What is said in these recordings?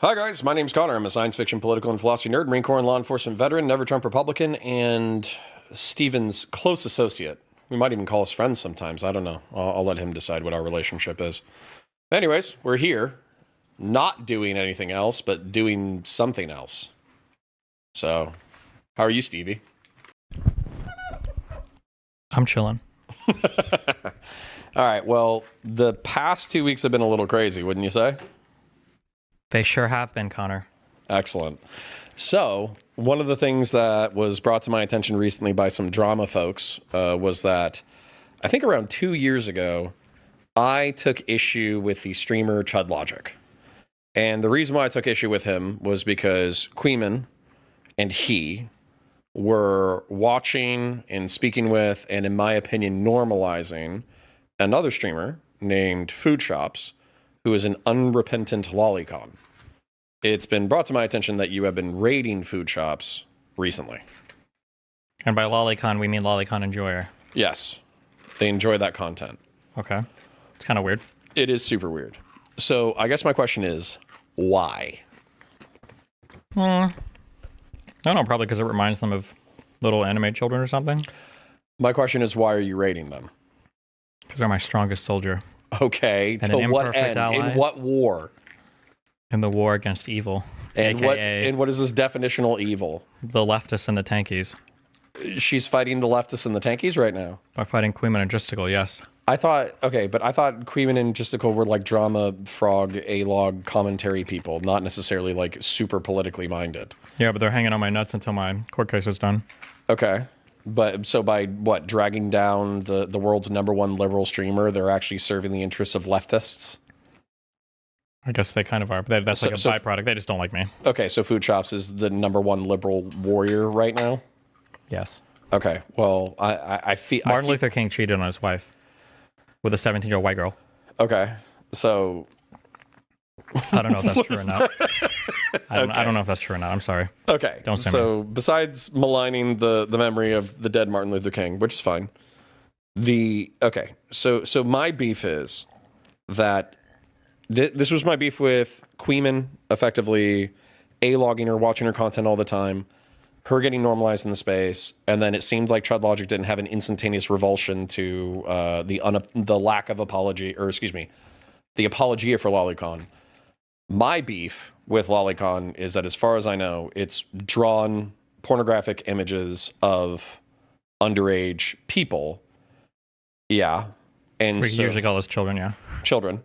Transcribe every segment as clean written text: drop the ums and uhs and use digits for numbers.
Hi guys, my name's Connor. I'm a science fiction, political, and philosophy nerd, Marine Corps and law enforcement veteran, never Trump Republican, and Steven's close associate. We might even call us friends sometimes. I don't know. I'll let him decide what our relationship is. Anyways, we're here, not doing anything else, but doing something else. So, how are you, Stevie? I'm chilling. All right, well, the past 2 weeks have been a little crazy, wouldn't you say? They sure have been, Connor. Excellent. So, one of the things that was brought to my attention recently by some drama folks was that I think around 2 years ago, I took issue with the streamer Chud Logic. And the reason why I took issue with him was because Queeman and he were watching and speaking with, and in my opinion, normalizing another streamer named Food Shops, who is an unrepentant lollycon. It's been brought to my attention that you have been raiding Food Shops recently. And by lollycon, we mean lollycon enjoyer. Yes, they enjoy that content. Okay. It's kind of weird. It is super weird. So I guess my question is, why? I don't know, probably because it reminds them of little anime children or something. My question is, why are you raiding them? Because they're my strongest soldier. Okay, And to an what imperfect end? ally. In what war? In the war against evil. And AKA what is this definitional evil? the leftists and the tankies. She's fighting the leftists and the tankies right now. By fighting Queeman and Dristicle, yes. I thought Queeman and Justical were like drama, frog, A-log commentary people, not necessarily like super politically minded. Yeah, but they're hanging on my nuts until my court case is done. Okay. But so by what, dragging down the world's #1 liberal streamer, they're actually serving the interests of leftists? I guess they kind of are, but that's like a byproduct. They just don't like me. Okay, so Food Shops is the #1 liberal warrior right now? Yes. Okay, well, I feel... Martin Luther King cheated on his wife with a 17-year-old white girl. Okay, so... I don't know if that's true or not. I don't know if that's true or not. I'm sorry. Okay, Don't sue so besides maligning the memory of the dead Martin Luther King, which is fine, so my beef is that this was my beef with Queeman, effectively A-logging her, watching her content all the time, her getting normalized in the space, and then it seemed like Chud Logic didn't have an instantaneous revulsion to the lack of apology, or excuse me, the apologia for Lollycon. My beef with Lollycon is that, as far as I know, it's drawn pornographic images of underage people. Yeah. And We usually call those children, yeah. children.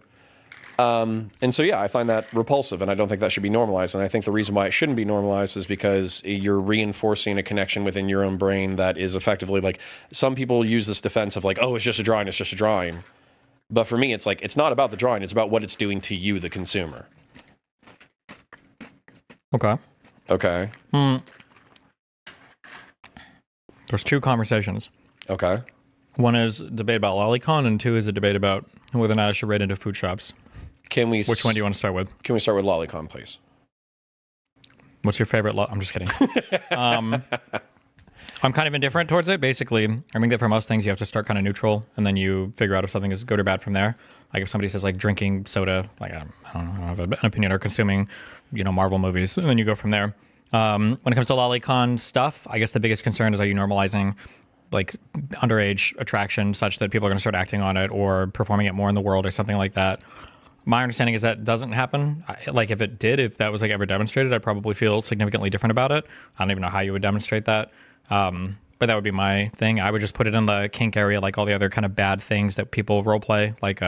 And so, yeah, I find that repulsive, and I don't think that should be normalized. And I think the reason why it shouldn't be normalized is because you're reinforcing a connection within your own brain that is effectively like, some people use this defense of like, oh, it's just a drawing, it's just a drawing. But for me, it's like, it's not about the drawing, it's about what it's doing to you, the consumer. Okay. Okay. There's two conversations. Okay. One is a debate about Lollycon, and two is a debate about whether or not I should raid into Food Shops. Which one do you want to start with? Can we start with Lollycon, please? What's your favorite? I'm just kidding. I'm kind of indifferent towards it. Basically, I think that for most things, you have to start kind of neutral, and then you figure out if something is good or bad from there. Like if somebody says like drinking soda, like I don't have an opinion, or consuming, Marvel movies, and then you go from there. When it comes to Lollycon stuff, I guess the biggest concern is, are you normalizing like underage attraction such that people are going to start acting on it or performing it more in the world or something like that? My understanding is that doesn't happen. Like if it did, if that was like ever demonstrated, I'd probably feel significantly different about it. I don't even know how you would demonstrate that. But that would be my thing. I would just put it in the kink area, like all the other kind of bad things that people role play, like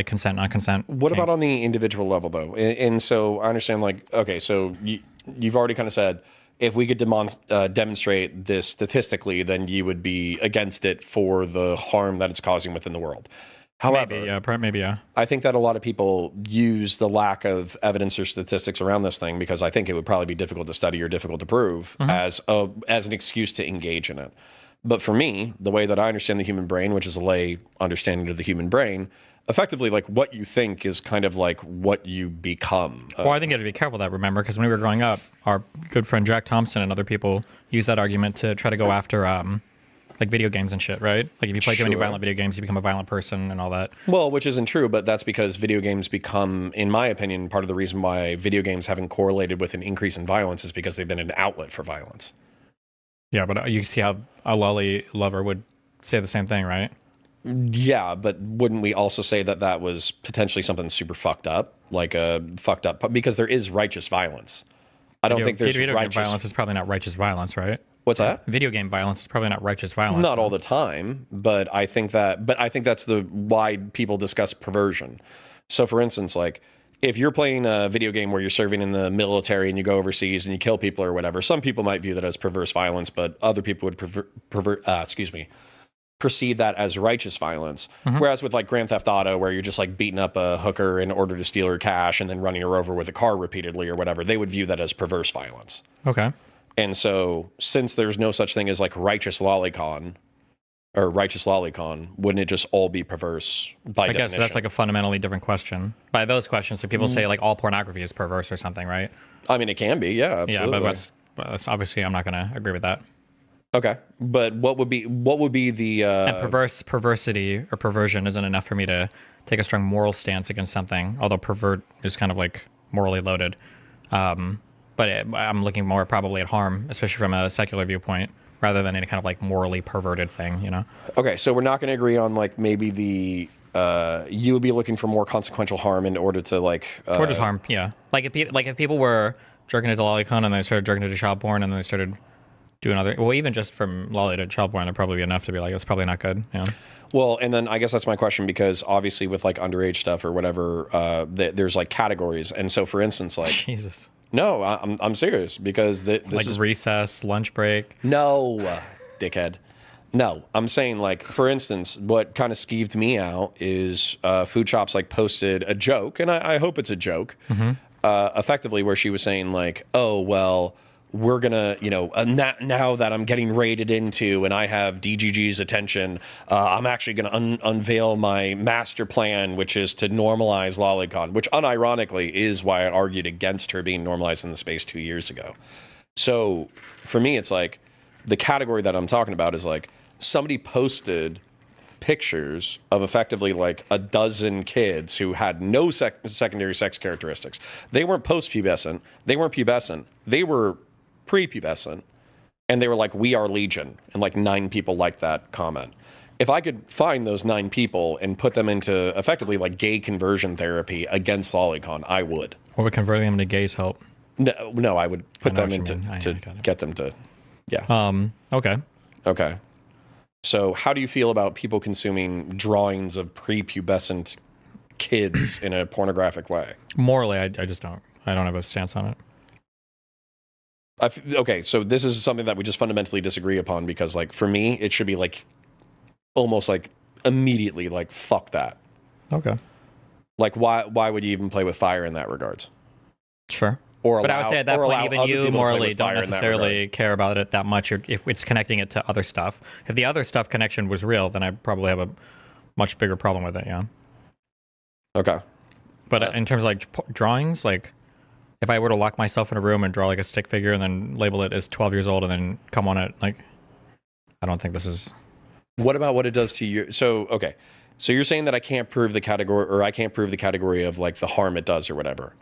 consent, non-consent. What about on the individual level, though? And so I understand, like, okay, so you've already kind of said, if we could demonstrate this statistically, then you would be against it for the harm that it's causing within the world. However, maybe, yeah. I think that a lot of people use the lack of evidence or statistics around this thing because I think it would probably be difficult to study or difficult to prove as an excuse to engage in it. But for me, the way that I understand the human brain, which is a lay understanding of the human brain, effectively, like, what you think is kind of like what you become. Well, I think you have to be careful of that, remember, because when we were growing up, our good friend Jack Thompson and other people used that argument to try to go after like video games and shit, right? Like if you play too many Sure. violent video games, you become a violent person and all that. Well, which isn't true, but that's because video games become, in my opinion, part of the reason why video games haven't correlated with an increase in violence is because they've been an outlet for violence. Yeah, but you see how a lolly lover would say the same thing, right? Yeah, but wouldn't we also say that that was potentially something super fucked up, like a fucked up? Because there is righteous violence. I don't think there's video game righteous violence is probably not righteous violence, right? What's that? Video game violence is probably not righteous violence. Not all the time, but I think that's the why people discuss perversion. So, for instance, like if you're playing a video game where you're serving in the military and you go overseas and you kill people or whatever, some people might view that as perverse violence, but other people would perceive that as righteous violence. Whereas with like Grand Theft Auto, where you're just like beating up a hooker in order to steal her cash and then running her over with a car repeatedly or whatever, they would view that as perverse violence. Okay. And so, since there's no such thing as like righteous lollycon, wouldn't it just all be perverse by I definition? guess that's like a fundamentally different question. By those questions, so people say like all pornography is perverse or something, right? I mean, it can be, yeah, absolutely. Yeah, but that's obviously I'm not going to agree with that. Okay, but what would be the And perversity or perversion isn't enough for me to take a strong moral stance against something. Although pervert is kind of like morally loaded. But I'm looking more probably at harm, especially from a secular viewpoint, rather than any kind of like morally perverted thing, you know? Okay, so we're not going to agree on like maybe the you would be looking for more consequential harm in order to like Or just harm, yeah. Like if people were jerking into lollycon and they started jerking into child porn and then they started doing other, well, even just from lolly to child porn, that'd probably be enough to be like, it's probably not good, yeah. Well, and then I guess that's my question, because obviously with like underage stuff or whatever, there's like categories, and so for instance, like Jesus. no, I'm serious, because this Like is recess, lunch break. no, dickhead. No, I'm saying like, for instance, what kind of skeeved me out is Food Shops like posted a joke, and I hope it's a joke, effectively where she was saying like, oh, well, we're gonna, now that I'm getting raided into and I have DGG's attention, I'm actually gonna unveil my master plan, which is to normalize lollycon, which unironically is why I argued against her being normalized in the space 2 years ago. So for me, it's like the category that I'm talking about is like somebody posted pictures of effectively like a dozen kids who had no secondary sex characteristics. They weren't post-pubescent. They weren't pubescent. They were prepubescent, and they were like, "We are Legion," and like 9 people liked that comment. If I could find those 9 people and put them into effectively like gay conversion therapy against lollycon, I would. Or would converting them to gays help? No, I would put them what you into mean. to got it. get them to, yeah. Okay. Okay. So how do you feel about people consuming drawings of prepubescent kids in a pornographic way? Morally, I just don't. I don't have a stance on it. Okay, so this is something that we just fundamentally disagree upon, because like for me, it should be like almost like immediately like fuck that. Okay. Like why would you even play with fire in that regards? Sure. Or But I would say at that point, even you morally don't necessarily care about it that much if it's connecting it to other stuff. If the other stuff connection was real, then I probably have a much bigger problem with it, yeah. Okay. But in terms of like drawings, like if I were to lock myself in a room and draw like a stick figure and then label it as 12 years old and then come on it, like, I don't think this is... What about what it does to you? So, okay. So you're saying that I can't prove the category, or I can't prove the category of like the harm it does or whatever.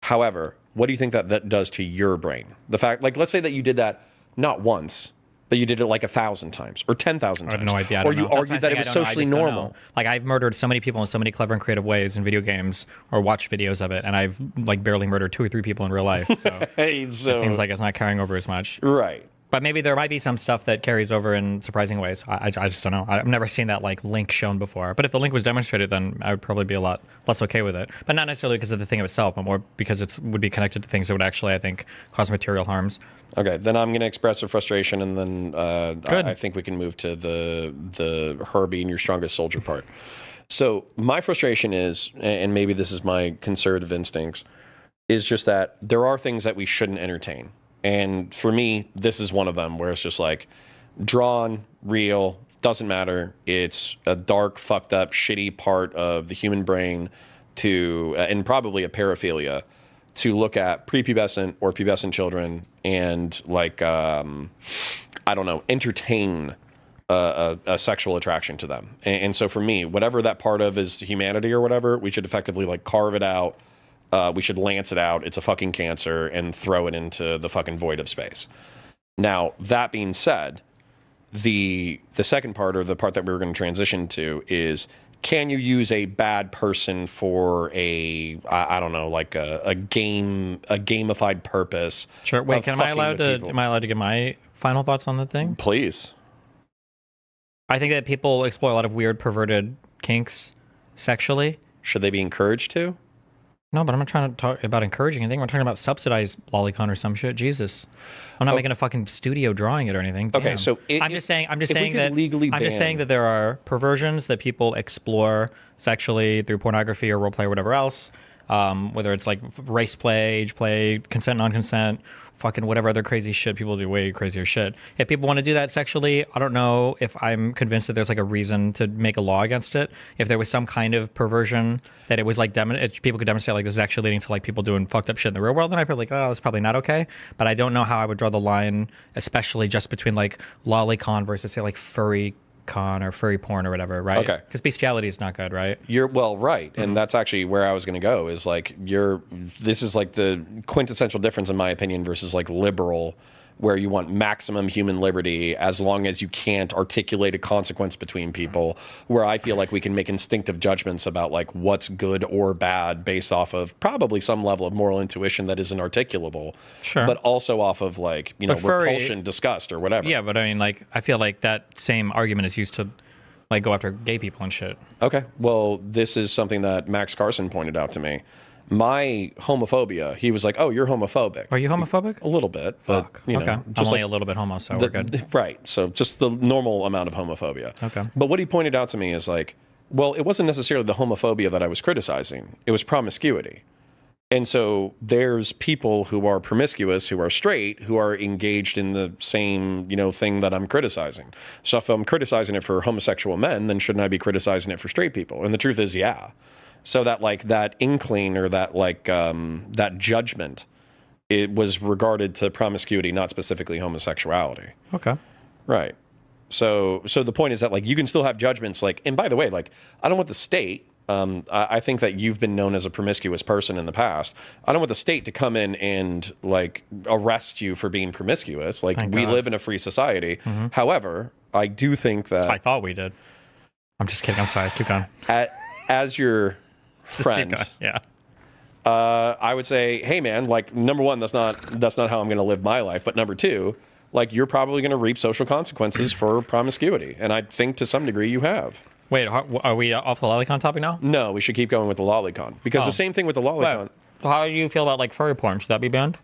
However, what do you think that does to your brain? The fact, like, let's say that you did that not once, but you did it like 1,000 times or 10,000 times. I have no idea. Or you argued that it was socially normal. Like, I've murdered so many people in so many clever and creative ways in video games, or watched videos of it, and I've like barely murdered 2 or 3 people in real life. So, Hey, so it seems like it's not carrying over as much. right. But maybe there might be some stuff that carries over in surprising ways. I just don't know. I've never seen that like link shown before. But if the link was demonstrated, then I would probably be a lot less okay with it. But not necessarily because of the thing itself, but more because it would be connected to things that would actually, I think, cause material harms. Okay, then I'm going to express a frustration, and then Good. I think we can move to the her being your strongest soldier part. So my frustration is, and maybe this is my conservative instincts, is just that there are things that we shouldn't entertain. And for me, this is one of them, where it's just like drawn, real, doesn't matter. It's a dark, fucked up, shitty part of the human brain to, and probably a paraphilia, to look at prepubescent or pubescent children and like, I don't know, entertain a sexual attraction to them. And so for me, whatever that part of is humanity or whatever, we should effectively like carve it out. We should lance it out. It's a fucking cancer and throw it into the fucking void of space. Now, that being said, the second part, or the part that we were going to transition to, is can you use a bad person for I don't know, like a gamified purpose? Sure. Wait, am I allowed to give my final thoughts on the thing? Please. I think that people explore a lot of weird, perverted kinks sexually. Should they be encouraged to? No, but I'm not trying to talk about encouraging anything. We're talking about subsidized lollycon or some shit. Jesus, I'm not making a fucking studio drawing it or anything. Damn. Okay, so I'm just saying that there are perversions that people explore sexually through pornography or roleplay or whatever else. Whether it's like race play, age play, consent, non-consent, fucking whatever other crazy shit people do, way crazier shit. If people want to do that sexually, I don't know if I'm convinced that there's like a reason to make a law against it. If there was some kind of perversion that it was like people could demonstrate like this is actually leading to like people doing fucked up shit in the real world, then I'd be like, oh, that's probably not okay. But I don't know how I would draw the line, especially just between like lollycon versus say like furry con or furry porn or whatever, right? Okay. Because bestiality is not good, right? You're right, and that's actually where I was going to go. Is like this is like the quintessential difference in my opinion versus like liberal, where you want maximum human liberty as long as you can't articulate a consequence between people. Where I feel like we can make instinctive judgments about like what's good or bad based off of probably some level of moral intuition that isn't articulable, sure, but also off of like repulsion, disgust, or whatever. Yeah, but I mean, like I feel like that same argument is used to like go after gay people and shit. Okay, well, this is something that Max Carson pointed out to me. My homophobia, he was like, oh, you're homophobic. Are you homophobic? A little bit, but Fuck. you know, okay. I'm just only like a little bit homo, so we're good. Right. So just the normal amount of homophobia. Okay. But what he pointed out to me is like, well, it wasn't necessarily the homophobia that I was criticizing. It was promiscuity. And so there's people who are promiscuous, who are straight, who are engaged in the same, thing that I'm criticizing. So if I'm criticizing it for homosexual men, then shouldn't I be criticizing it for straight people? And the truth is, yeah. So that inkling or that judgment, it was regarded to promiscuity, not specifically homosexuality. Okay. Right. So the point is that like you can still have judgments like, and by the way, like I don't want the state. I think that you've been known as a promiscuous person in the past. I don't want the state to come in and like arrest you for being promiscuous. Like we live in a free society. Mm-hmm. However, I do think that I thought we did. I'm just kidding. I'm sorry. Keep going. As your friend, yeah. I would say, hey man, like number one, that's not how I'm going to live my life. But number two, like you're probably going to reap social consequences for promiscuity, and I think to some degree you have. Wait, are we off the lollycon topic now? No, we should keep going with the lollycon because the same thing with the lollycon. Well, how do you feel about like furry porn? Should that be banned?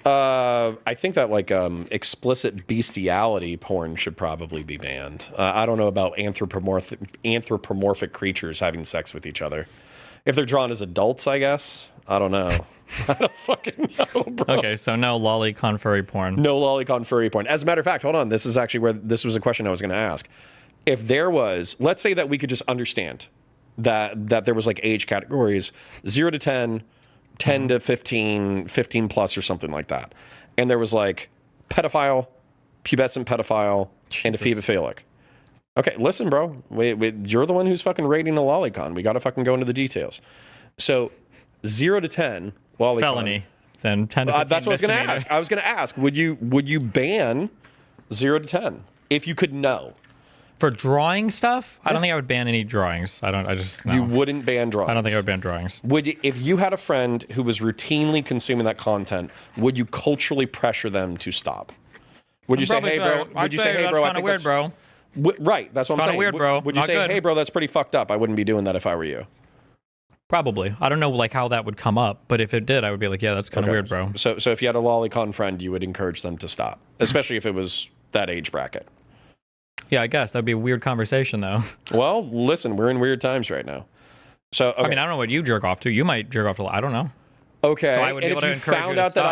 I think that like explicit bestiality porn should probably be banned. I don't know about anthropomorphic creatures having sex with each other. If they're drawn as adults, I guess. I don't know. I don't fucking know, bro. Okay, so no lollycon furry porn. No lollycon furry porn. As a matter of fact, hold on. This is actually where this was a question I was going to ask. If there was, let's say that we could just understand that there was like age categories 0 to 10, 10 to 15, 15 plus or something like that. And there was like pedophile, pubescent pedophile, and ephebophilic. Okay, listen, bro. You're the one who's fucking rating a lollycon. We got to fucking go into the details. So 0 to 10, lollycon. Felony. Then 10 to 15 that's what I was going to ask. I was going to ask, would you ban 0 to 10 if you could know? For drawing stuff? I don't think I would ban any drawings. No. You wouldn't ban drawings? I don't think I would ban drawings. Would you, if you had a friend who was routinely consuming that content, would you culturally pressure them to stop? Would you say, hey, bro? Would you say, hey, bro? I think that's weird, bro. Right, that's what I'm saying. Weird, bro. Would you say, hey, bro, that's pretty fucked up? I wouldn't be doing that if I were you. Probably. I don't know like how that would come up, but if it did, I would be like, yeah, that's kind of weird, bro. So if you had a lollycon friend, you would encourage them to stop, especially if it was that age bracket. Yeah, I guess that'd be a weird conversation, though. Well, listen, we're in weird times right now. So okay. I mean, I don't know what you jerk off to. You might jerk off to. I don't know. Okay. So I would be able to encourage you to stop.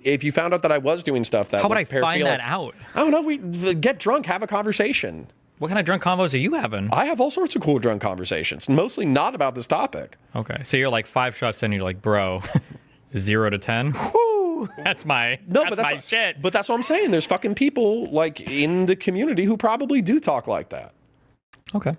If you found out that I was doing stuff that how would was I find that out? I don't know. We get drunk, have a conversation. What kind of drunk combos are you having? I have all sorts of cool drunk conversations, mostly not about this topic. Okay, so you're like 5 shots in, you're like, bro, 0 to 10. Whoo! woo! That's my my shit. But that's what I'm saying. There's fucking people like in the community who probably do talk like that. Okay.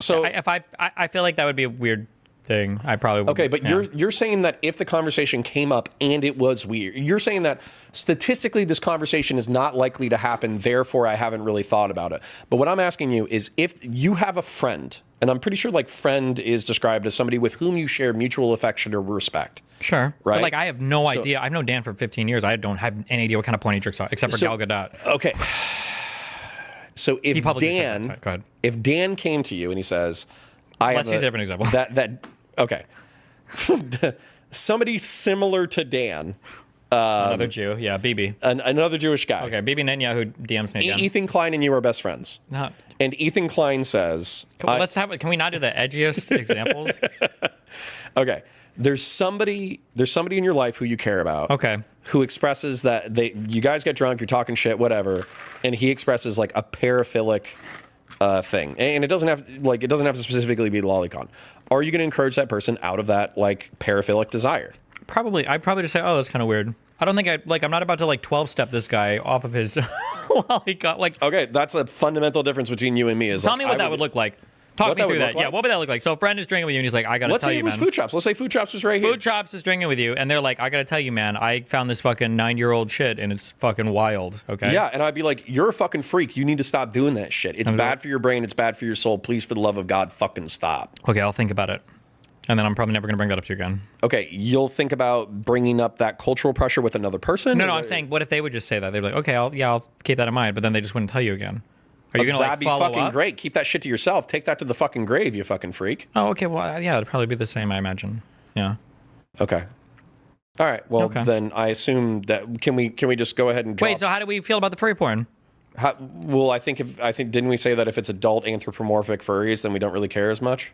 So I feel like that would be a weird thing. I probably would. Okay, but you're saying that if the conversation came up and it was weird, you're saying that statistically this conversation is not likely to happen, therefore I haven't really thought about it. But what I'm asking you is if you have a friend, and I'm pretty sure like friend is described as somebody with whom you share mutual affection or respect. Sure. Right? But like I have no idea. I've known Dan for 15 years. I don't have any idea what kind of porn he jerks off, except for Gal Gadot. Okay. So if Go ahead. if Dan came to you and he says, Let's use a different example. Okay. Somebody similar to Dan. Another Jew. Yeah, BB. Another Jewish guy. Okay, BB Netanyahu DMs me again. Ethan Klein and you are best friends. Not. And Ethan Klein says... Can we not do the edgiest examples? Okay. There's somebody in your life who you care about. Okay. Who expresses that you guys get drunk, you're talking shit, whatever, and he expresses like a paraphilic thing, and it doesn't have to specifically be lollycon. Are you going to encourage that person out of that like paraphilic desire? Probably. I'd probably just say, oh, that's kind of weird. I don't think I'm not about to like 12-step this guy off of his lollycon. Like, okay, that's a fundamental difference between you and me. Tell me what that would look like. Talk me through that. Yeah, what would that look like? So a friend is drinking with you, and he's like, I got to tell you, man. Let's say it was Food Chops. Let's say Food Chops was right here. Food Chops is drinking with you, and they're like, I got to tell you, man, I found this fucking 9-year-old shit, and it's fucking wild, okay? Yeah, and I'd be like, you're a fucking freak. You need to stop doing that shit. It's bad for your brain. It's bad for your soul. Please, for the love of God, fucking stop. Okay, I'll think about it. And then I'm probably never going to bring that up to you again. Okay, you'll think about bringing up that cultural pressure with another person? No, I'm saying, what if they would just say that? They'd be like, okay, I'll keep that in mind, but then they just wouldn't tell you again. Are you going to like follow up? That'd be fucking great. Keep that shit to yourself. Take that to the fucking grave, you fucking freak. Oh, okay. Well, yeah, it'd probably be the same, I imagine. Yeah. Okay. All right. Well, then I assume that can we just go ahead and drop... Wait, so how do we feel about the furry porn? I think didn't we say that if it's adult anthropomorphic furries, then we don't really care as much?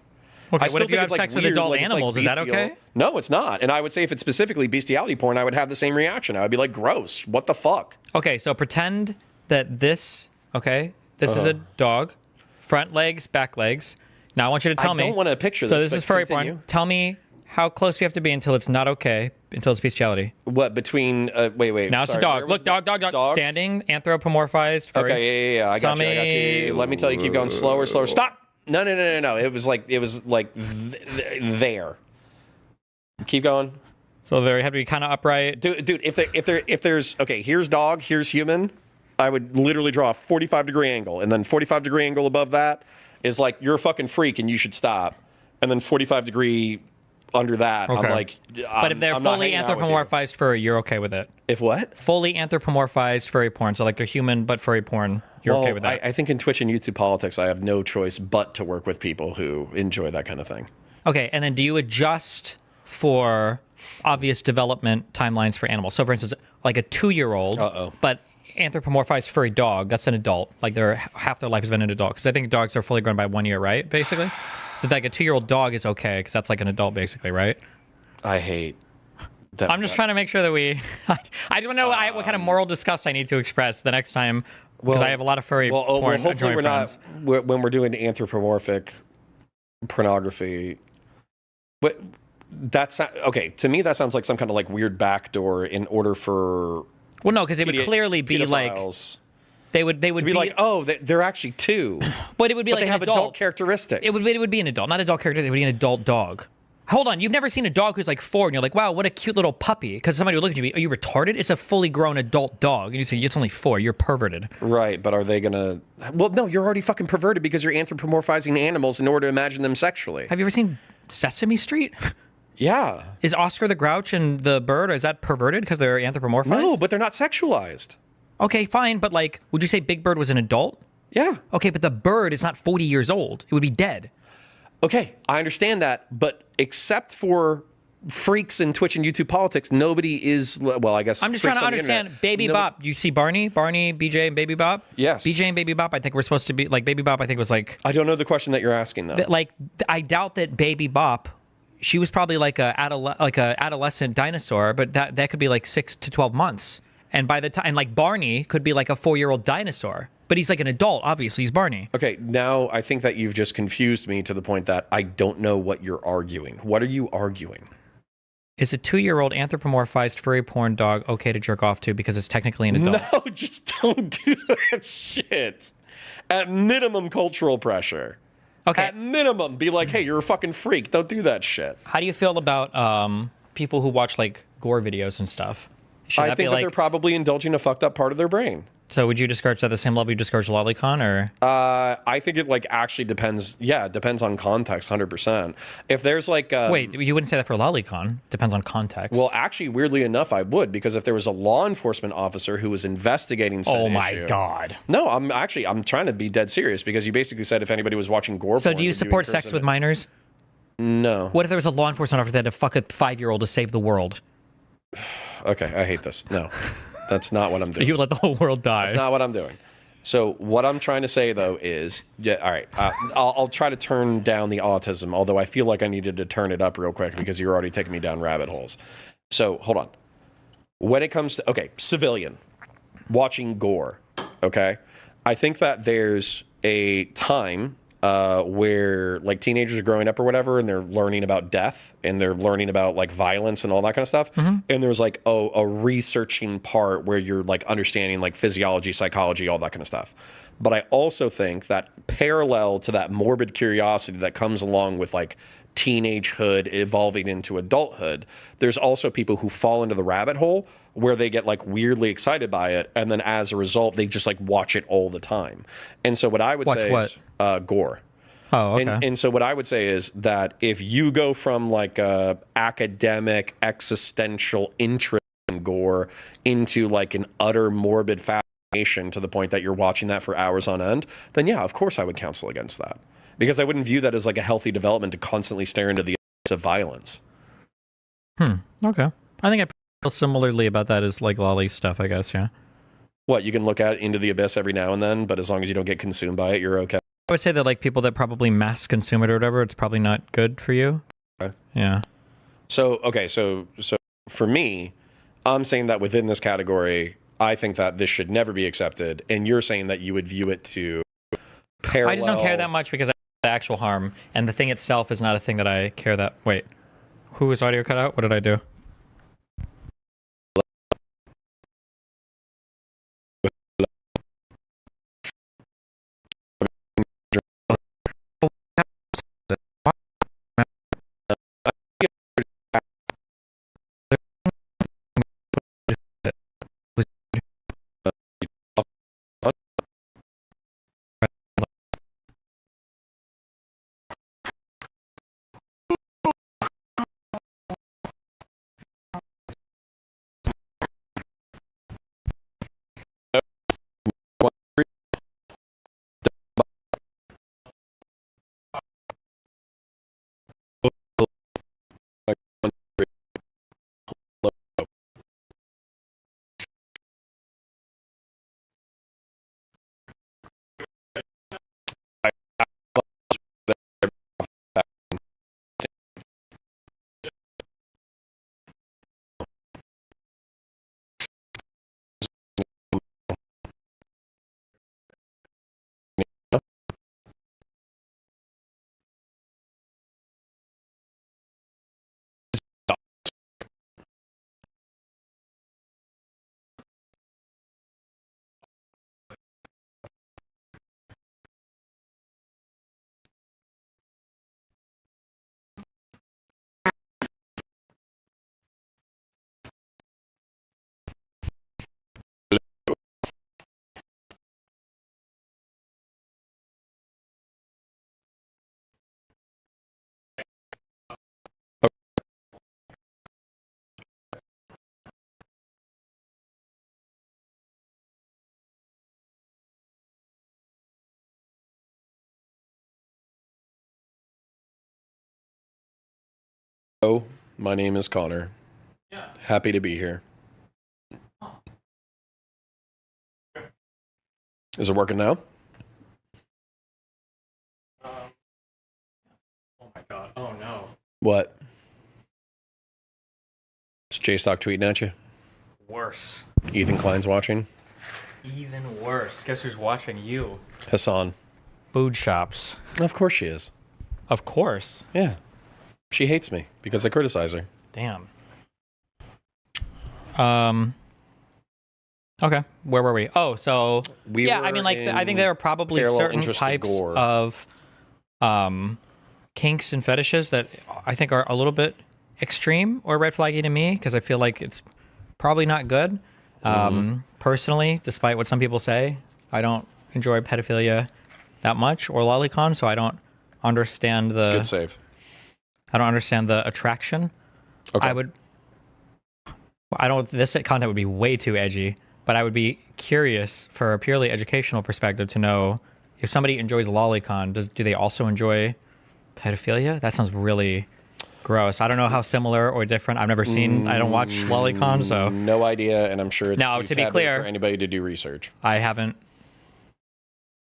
Okay, what if you have sex with adult animals? Is that okay? No, it's not. And I would say if it's specifically bestiality porn, I would have the same reaction. I would be like, gross. What the fuck? Okay, so pretend that this is a dog, front legs, back legs. Now I want you to tell me. I don't want to picture this. So this is furry porn. Tell me how close we have to be until it's not okay, until it's bestiality. What, between, wait. Now it's a dog. Look, dog. Standing, anthropomorphized, furry. Okay, yeah. I got you. Let me tell you, keep going slower. Stop! No. It was like there. Keep going. So they had to be kind of upright. Dude, if there's, okay, here's dog, here's human, I would literally draw a 45-degree angle, and then 45-degree angle above that is like, you're a fucking freak and you should stop. And then 45-degree under that, I'm like, but if they're fully anthropomorphized furry, you're okay with it? If what? Fully anthropomorphized furry porn, so like they're human but furry porn, you're okay with that? I think in Twitch and YouTube politics, I have no choice but to work with people who enjoy that kind of thing. Okay, and then do you adjust for obvious development timelines for animals? So for instance, like a 2-year-old, but anthropomorphized furry dog, that's an adult. Like half their life has been an adult. Because I think dogs are fully grown by 1 year, right? Basically. So like a 2-year-old dog is okay because that's like an adult, basically, right? I hate that. I'm just trying to make sure that I don't know what kind of moral disgust I need to express the next time because I have a lot of furry porn. Hopefully we're not when we're doing anthropomorphic pornography. But that's okay. To me, that sounds like some kind of like weird backdoor in order for. Well, no, because it would clearly be like they would be like, oh, they're actually two, but it would be like they have adult characteristics. It would be an adult, not adult characteristics. It would be an adult dog. Hold on, you've never seen a dog who's like 4, and you're like, wow, what a cute little puppy. Because somebody would look at you, are you retarded? It's a fully grown adult dog, and you say it's only 4. You're perverted. Right, but are they gonna? Well, no, you're already fucking perverted because you're anthropomorphizing animals in order to imagine them sexually. Have you ever seen Sesame Street? Yeah. Is Oscar the Grouch and the bird, is that perverted because they're anthropomorphized? No, but they're not sexualized. Okay, fine, but like, would you say Big Bird was an adult? Yeah. Okay, but the bird is not 40 years old. It would be dead. Okay, I understand that, but except for freaks in Twitch and YouTube politics, nobody is, well, I guess I'm just trying to understand. Baby Bop, you see Barney, BJ, and Baby Bop? Yes. BJ and Baby Bop, I think we're supposed to be, like, Baby Bop, I think was like... I don't know the question that you're asking, though. I doubt that Baby Bop, she was probably like a adolescent dinosaur, but that could be like 6 to 12 months. And by the time, and like Barney could be like a 4-year-old dinosaur. But he's like an adult, obviously. He's Barney. Okay, now I think that you've just confused me to the point that I don't know what you're arguing. What are you arguing? Is a 2-year-old anthropomorphized furry porn dog okay to jerk off to because it's technically an adult? No, just don't do that shit. At minimum, cultural pressure. Okay. At minimum, be like, hey, you're a fucking freak. Don't do that shit. How do you feel about people who watch like gore videos and stuff? Should I that think be that like, they're probably indulging a fucked up part of their brain. so would you discourage that at the same level you discourage lollycon, or? I think it like actually depends. Yeah, it depends on context, 100%. If there's like Wait, you wouldn't say that for lolicon. Depends on context. well, actually, weirdly enough, I would, because if there was a law enforcement officer who was investigating said oh my issue- god. No, I'm trying to be dead serious, because you basically said if anybody was watching gore So porn, do you would support encourage sex them with to- minors? No. What if there was a law enforcement officer that had to fuck a 5-year-old to save the world? Okay, I hate this. No, that's not what I'm doing. You would let the whole world die. That's not what I'm doing. So what I'm trying to say though is, yeah, all right, I'll try to turn down the autism, although I feel like I needed to turn it up real quick because you're already taking me down rabbit holes. So hold on. When it comes to, okay, civilian, watching gore, okay, I think that there's a time where like teenagers are growing up or whatever, and they're learning about death and they're learning about like violence and all that kind of stuff. And there's like a researching part where you're like understanding like physiology, psychology, all that kind of stuff. But I also think that parallel to that morbid curiosity that comes along with like teenagehood evolving into adulthood, there's also people who fall into the rabbit hole where they get like weirdly excited by it, and then as a result they just like watch it all the time. And so what I would Watch say what? is gore. Oh, okay. And so what I would say is that if you go from like a academic existential interest in gore into like an utter morbid fascination to the point that you're watching that for hours on end, then yeah, of course I would counsel against that, because I wouldn't view that as like a healthy development to constantly stare into the abyss of violence. Okay. I think I feel similarly about that as like lolly stuff, I guess, yeah. What, you can look at into the abyss every now and then, but as long as you don't get consumed by it, you're okay. I would say that like people that probably mass consume it or whatever, it's probably not good for you. Okay. Yeah. So, okay, so for me, I'm saying that within this category, I think that this should never be accepted, and you're saying that you would view it to parallel. I just don't care that much because I the actual harm, and the thing itself is not a thing that I care that. Wait, who was audio cut out? What did I do? Hello, my name is Connor. Yeah. Happy to be here. Is it working now? Oh my god. Oh no. What? Is J-Stock tweeting at you? Worse. Ethan Klein's watching? Even worse. Guess who's watching you? Hassan. Food shops. Of course she is. Of course. Yeah. She hates me because I criticize her. Damn. Okay, where were we? Oh, so yeah, I were mean, like I think there are probably parallel certain interest to types Gore. of kinks and fetishes that I think are a little bit extreme or red flaggy to me because I feel like it's probably not good. Personally, despite what some people say, I don't enjoy pedophilia that much or lollycon, so I don't understand Good save. I don't understand the attraction. Okay. This content would be way too edgy, but I would be curious for a purely educational perspective to know if somebody enjoys lollycon, do they also enjoy pedophilia? That sounds really gross. I don't know how similar or different. I've never seen. I don't watch lollycon, so No idea, and I'm sure it's now too to be taboo clear, for anybody to do research. I haven't.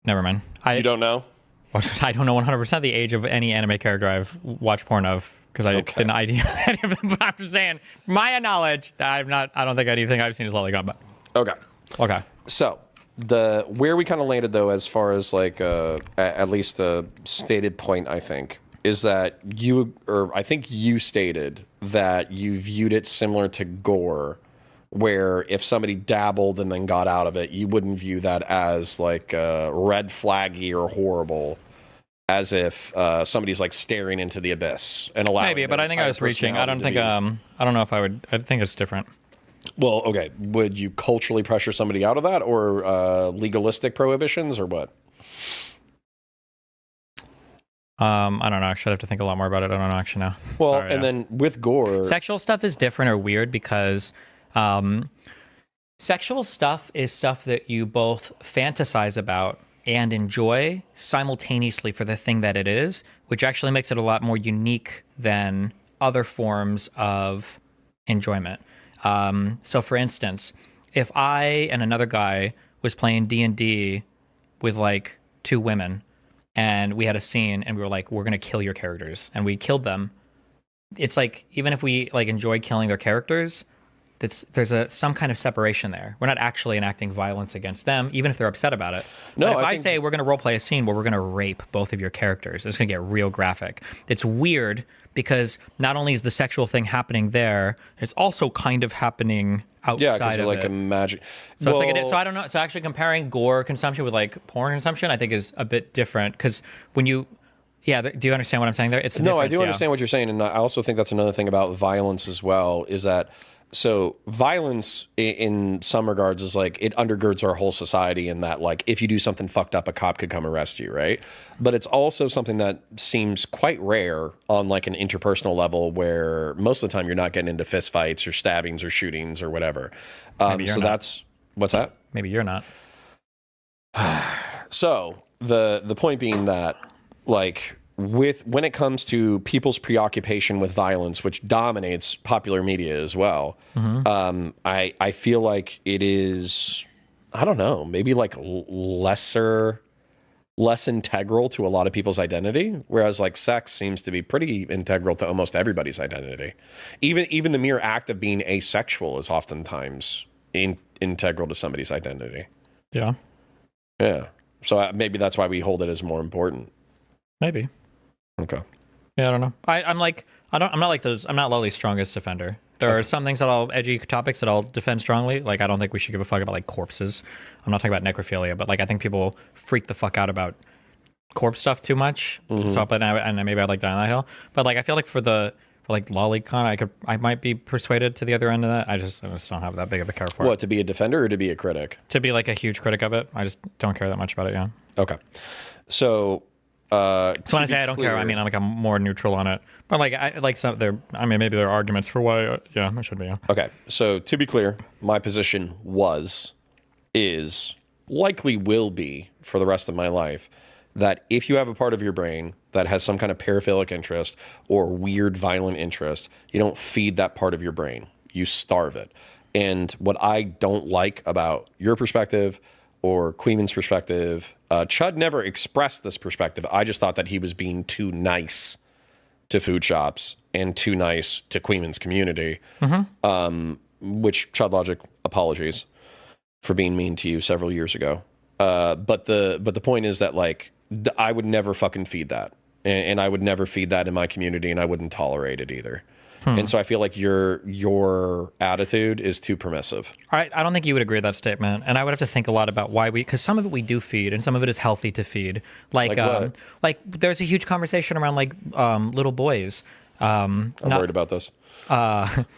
Never mind. You don't know? I don't know 100% the age of any anime character I've watched porn of because I didn't idea any of them. But I'm just saying, my knowledge, I don't think anything I've seen is lollycon. But okay. So where we kind of landed though, as far as like at least a stated point, I think, is that I think you stated that you viewed it similar to Gore, where if somebody dabbled and then got out of it, you wouldn't view that as like red flaggy or horrible, as if somebody's like staring into the abyss and allowing. Maybe, but I think I was reaching. I don't think. I don't know if I would. I think it's different. Well, okay. Would you culturally pressure somebody out of that, or legalistic prohibitions, or what? I don't know. I should have to think a lot more about it. I don't know actually now. Well, Sorry, and then with Gore, sexual stuff is different or weird because sexual stuff is stuff that you both fantasize about and enjoy simultaneously for the thing that it is, which actually makes it a lot more unique than other forms of enjoyment. So for instance, if I and another guy was playing D&D with like two women and we had a scene and we were like, we're going to kill your characters, and we killed them. It's like, even if we like enjoy killing their characters, there's some kind of separation there. We're not actually enacting violence against them, even if they're upset about it. No, but if I say we're going to roleplay a scene where we're going to rape both of your characters, it's going to get real graphic. It's weird because not only is the sexual thing happening there, it's also kind of happening outside of like it. a magic. So it's like so I don't know. So actually comparing gore consumption with like porn consumption, I think is a bit different because when you. Yeah, do you understand what I'm saying there? It's no, I do understand what you're saying, and I also think that's another thing about violence as well, is that so violence in some regards is like it undergirds our whole society, in that like if you do something fucked up, a cop could come arrest you, right? But it's also something that seems quite rare on like an interpersonal level, where most of the time you're not getting into fist fights or stabbings or shootings or whatever. So that's what's that? Maybe you're not. So the point being that, like, when it comes to people's preoccupation with violence, which dominates popular media as well, I feel like it is, I don't know, maybe like less integral to a lot of people's identity, whereas like sex seems to be pretty integral to almost everybody's identity. Even the mere act of being asexual is oftentimes integral to somebody's identity. Yeah. So maybe that's why we hold it as more important. Maybe. Okay. Yeah, I don't know. I'm not Lolly's strongest defender. There are some things edgy topics that I'll defend strongly. Like, I don't think we should give a fuck about like corpses. I'm not talking about necrophilia, but like I think people freak the fuck out about corpse stuff too much. So, and maybe I'd like die on that hill. But like, I feel like for like lollycon, I might be persuaded to the other end of that. I just don't have that big of a care for it. What, to be a defender or to be a critic? To be like a huge critic of it. I just don't care that much about it. Yeah. Okay. So. So when I say I don't care, I mean I'm more neutral on it. But like I like some there. I mean maybe there are arguments for why. Yeah, it should be. Yeah. Okay. So to be clear, my position is likely will be for the rest of my life that if you have a part of your brain that has some kind of paraphilic interest or weird violent interest, you don't feed that part of your brain. You starve it. And what I don't like about your perspective or Queeman's perspective, Chud never expressed this perspective. I just thought that he was being too nice to food shops and too nice to Queeman's community, which, Chud Logic, apologies for being mean to you several years ago. But the point is that, like, I would never fucking feed that. And I would never feed that in my community, and I wouldn't tolerate it either. And so I feel like your attitude is too permissive. I don't think you would agree with that statement, and I would have to think a lot about why because some of it we do feed, and some of it is healthy to feed. Like what? Like there's a huge conversation around like little boys. I'm worried about this.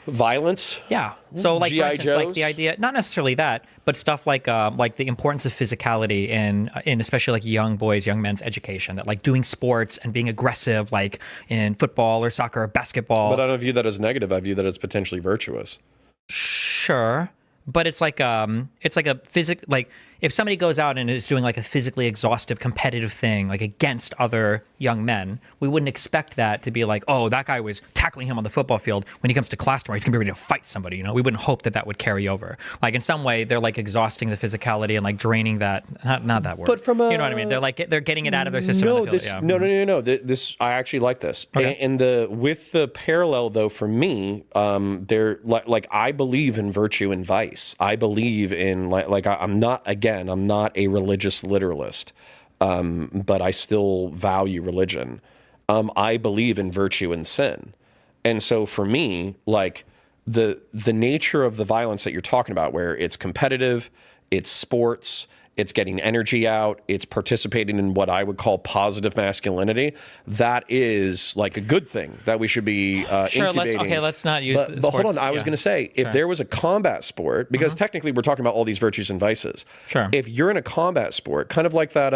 Violence? Yeah. So like for G.I. instance, like Joes? the idea, not necessarily that, but stuff like the importance of physicality in especially like young boys, young men's education. That like doing sports and being aggressive, like in football or soccer or basketball. But I don't view that as negative. I view that as potentially virtuous. Sure, but it's like a like if somebody goes out and is doing like a physically exhaustive competitive thing like against other young men, we wouldn't expect that to be like, oh, that guy was tackling him on the football field. When he comes to class tomorrow, he's gonna be ready to fight somebody. You know, we wouldn't hope that would carry over. Like in some way, they're like exhausting the phicality and like draining that. Not that word. But from you know what I mean? They're getting it out of their system. No, and they feel it, yeah. no. This I actually like this. Okay. And with the parallel though, for me, they're like I believe in virtue and vice. I believe in I'm not a religious literalist, but I still value religion. I believe in virtue and sin, and so for me, like the nature of the violence that you're talking about, where it's competitive, it's sports, it's getting energy out, it's participating in what I would call positive masculinity. That is like a good thing that we should be Sure. incubating. Let's not use. But hold on, I was going to say, if there was a combat sport, because technically we're talking about all these virtues and vices. Sure. If you're in a combat sport, kind of like that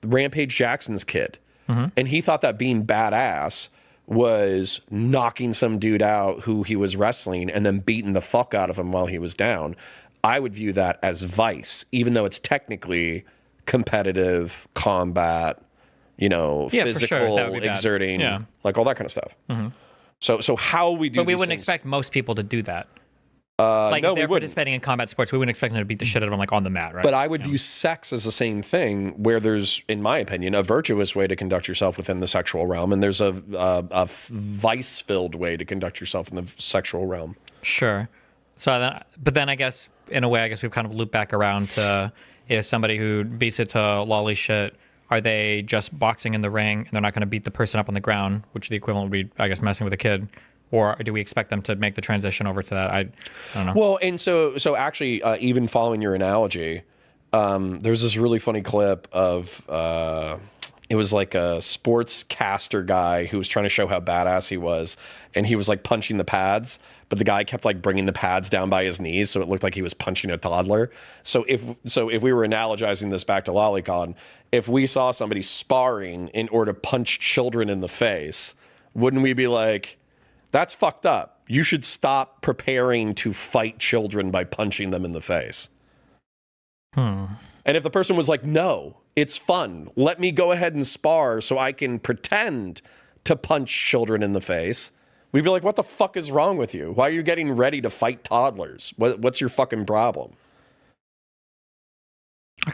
Rampage Jackson's kid, and he thought that being badass was knocking some dude out who he was wrestling and then beating the fuck out of him while he was down, I would view that as vice, even though it's technically competitive combat, physical, for sure. That would be bad. exerting, Yeah. like all that kind of stuff. So how we do But we these wouldn't things- expect most people to do that. Like no, if we they're wouldn't. participating in combat sports, we wouldn't expect them to beat the shit out of them like on the mat, right? But I would view sex as the same thing, where there's, in my opinion, a virtuous way to conduct yourself within the sexual realm, and there's a vice-filled way to conduct yourself in the sexual realm. Sure. But then I guess, in a way, we've kind of looped back around to is somebody who beats it to lolly shit, are they just boxing in the ring and they're not going to beat the person up on the ground, which the equivalent would be, I guess, messing with a kid? Or do we expect them to make the transition over to that? I don't know. Well, and so actually, even following your analogy, there's this really funny clip of it was like a sportscaster guy who was trying to show how badass he was, and he was like punching the pads, but the guy kept like bringing the pads down by his knees, so it looked like he was punching a toddler. So if we were analogizing this back to lollycon, if we saw somebody sparring in order to punch children in the face, wouldn't we be like, that's fucked up. You should stop preparing to fight children by punching them in the face. And if the person was like, no, it's fun. Let me go ahead and spar so I can pretend to punch children in the face. We'd be like, what the fuck is wrong with you? Why are you getting ready to fight toddlers? What's your fucking problem?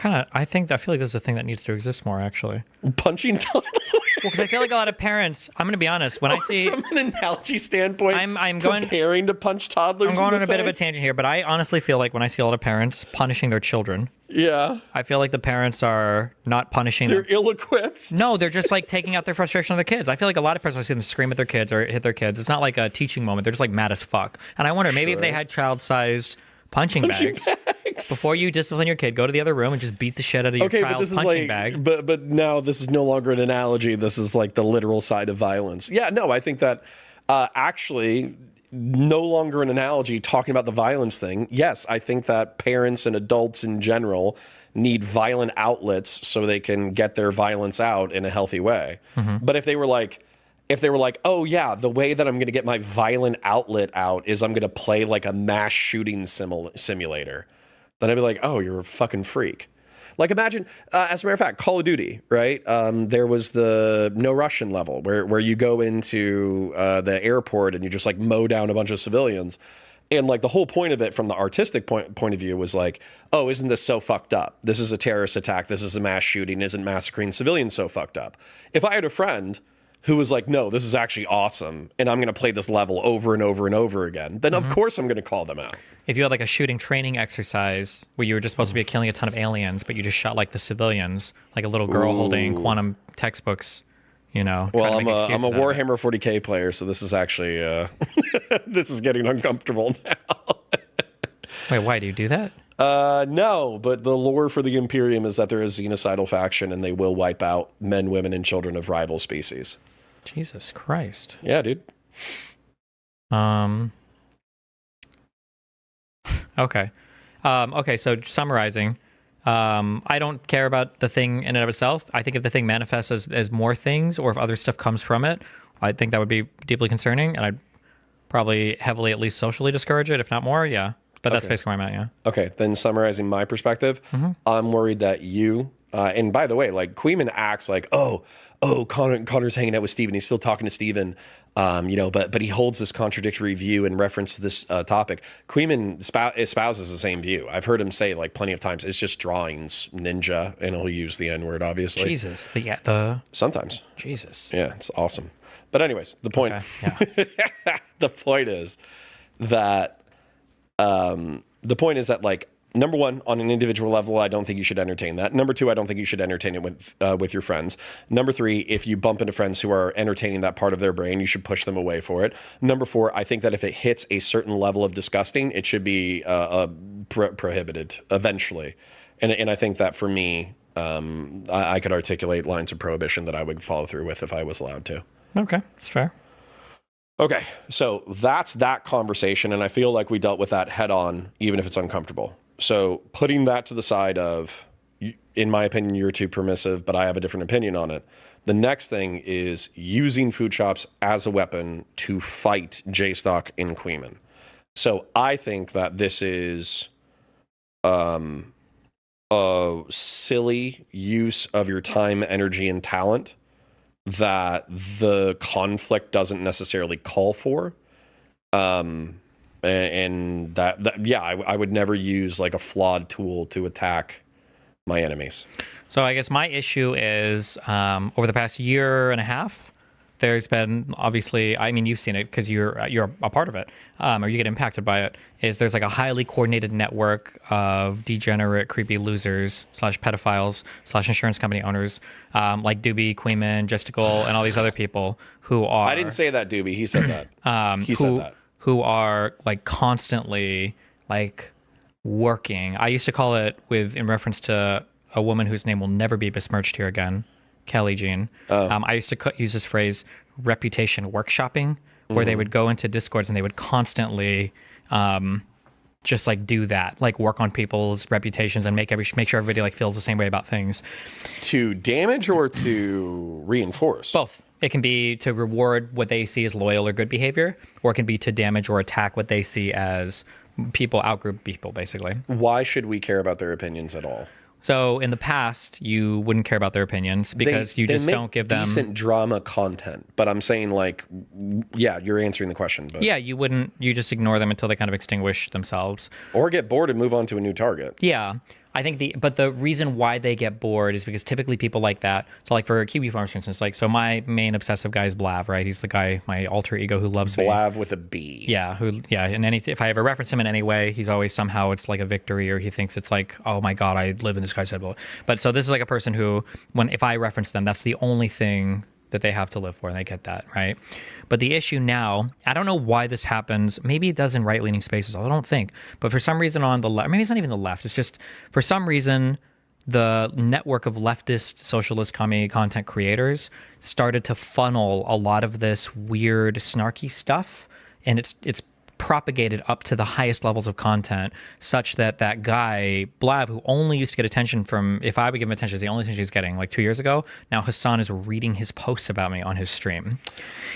I feel like this is a thing that needs to exist more, actually. Punching toddlers? Well, because I feel like a lot of parents, I'm going to be honest, when I see... From an analogy standpoint, I'm going... preparing to punch toddlers I'm going in the on a bit of a face? tangent here, but I honestly feel like when I see a lot of parents punishing their children, Yeah. I feel like the parents are not punishing They're them. ill-equipped. No, they're just like taking out their frustration on their kids. I feel like a lot of parents, when I see them scream at their kids or hit their kids, it's not like a teaching moment. They're just like mad as fuck. And I wonder, maybe if they had child-sized punching bags. Before you discipline your kid, go to the other room and just beat the shit out of your child's punching bag. But now this is no longer an analogy. This is like the literal side of violence. Yeah, no, I think that actually no longer an analogy talking about the violence thing. Yes, I think that parents and adults in general need violent outlets so they can get their violence out in a healthy way. But if they were like, oh yeah, the way that I'm going to get my violent outlet out is I'm going to play like a mass shooting simulator, then I'd be like, oh, you're a fucking freak. Like imagine, as a matter of fact, Call of Duty, right? There was the no Russian level where you go into the airport and you just like mow down a bunch of civilians. And like the whole point of it from the artistic point of view was like, oh, isn't this so fucked up? This is a terrorist attack. This is a mass shooting. Isn't massacring civilians so fucked up? If I had a friend who was like, no, this is actually awesome, and I'm going to play this level over and over and over again, then of course I'm going to call them out. If you had like a shooting training exercise where you were just supposed to be killing a ton of aliens, but you just shot like the civilians, like a little girl holding quantum textbooks, you know. Well, trying to make I'm excuses a out of it. Warhammer 40k player, so this is actually this is getting uncomfortable now. Wait, why do you do that? No, but the lore for the Imperium is that there is a genocidal faction and they will wipe out men, women, and children of rival species. Jesus Christ. Yeah, dude. Okay. Okay, so summarizing, I don't care about the thing in and of itself. I think if the thing manifests as more things or if other stuff comes from it, I think that would be deeply concerning, and I'd probably heavily, at least socially, discourage it, if not more, yeah. But that's basically where I'm at, yeah. Okay, then summarizing my perspective, I'm worried that you, and by the way, like Queeman acts like, oh, Connor's hanging out with Steven. He's still talking to Steven, but he holds this contradictory view in reference to this topic. Queeman espouses the same view. I've heard him say like plenty of times, it's just drawings, ninja, and he'll use the N-word, obviously. Jesus, the Sometimes. Jesus. Yeah, it's awesome. But anyways, the point, Okay, yeah. the point is that like, number one, on an individual level, I don't think you should entertain that. Number two, I don't think you should entertain it with your friends. Number three, if you bump into friends who are entertaining that part of their brain, you should push them away for it. Number four, I think that if it hits a certain level of disgusting, it should be prohibited eventually. And I think that for me, I could articulate lines of prohibition that I would follow through with if I was allowed to. Okay, that's fair. Okay, so that's that conversation, and I feel like we dealt with that head on, even if it's uncomfortable. So putting that to the side of, in my opinion, you're too permissive, but I have a different opinion on it. The next thing is using food shops as a weapon to fight J-Stock in Queeman. So I think that this is a silly use of your time, energy, and talent that the conflict doesn't necessarily call for. And I would never use like a flawed tool to attack my enemies. So I guess my issue is over the past year and a half, there's been obviously, I mean, you've seen it because you're a part of it, or you get impacted by it. Is there's like a highly coordinated network of degenerate, creepy losers / pedophiles / insurance company owners, like Doobie, Queeman, Justical, and all these other people who are. I didn't say that, Doobie. He said that. He said that. Who are like constantly like working. I used to call it in reference to a woman whose name will never be besmirched here again, Kelly Jean. I used to use this phrase, reputation workshopping, where they would go into Discords and they would constantly just like do that, like work on people's reputations and make sure everybody like feels the same way about things. To damage or to reinforce? Both. It can be to reward what they see as loyal or good behavior, or it can be to damage or attack what they see as people, outgroup people, basically. Why should we care about their opinions at all? So in the past, you wouldn't care about their opinions because you just don't give them decent drama content. But I'm saying, like, yeah, you're answering the question. But yeah, you wouldn't. You just ignore them until they kind of extinguish themselves, or get bored and move on to a new target. Yeah. I think the reason why they get bored is because typically people like that. So like for Kiwi Farms, for instance, like, so my main obsessive guy is Blav, right? He's the guy, my alter ego who loves me. Blav with a B. Yeah. And if I ever reference him in any way, he's always somehow it's like a victory, or he thinks it's like, oh my God, I live in this guy's head. But so this is like a person who, if I reference them, that's the only thing that they have to live for, and they get that, right? But the issue now, I don't know why this happens. Maybe it does in right-leaning spaces. I don't think. But for some reason on the left, maybe it's not even the left. It's just for some reason the network of leftist, socialist, commie content creators started to funnel a lot of this weird, snarky stuff, and it's propagated up to the highest levels of content, such that guy Blav, who only used to get attention from, if I would give him attention, is the only attention he's getting, like 2 years ago. Now Hassan is reading his posts about me on his stream.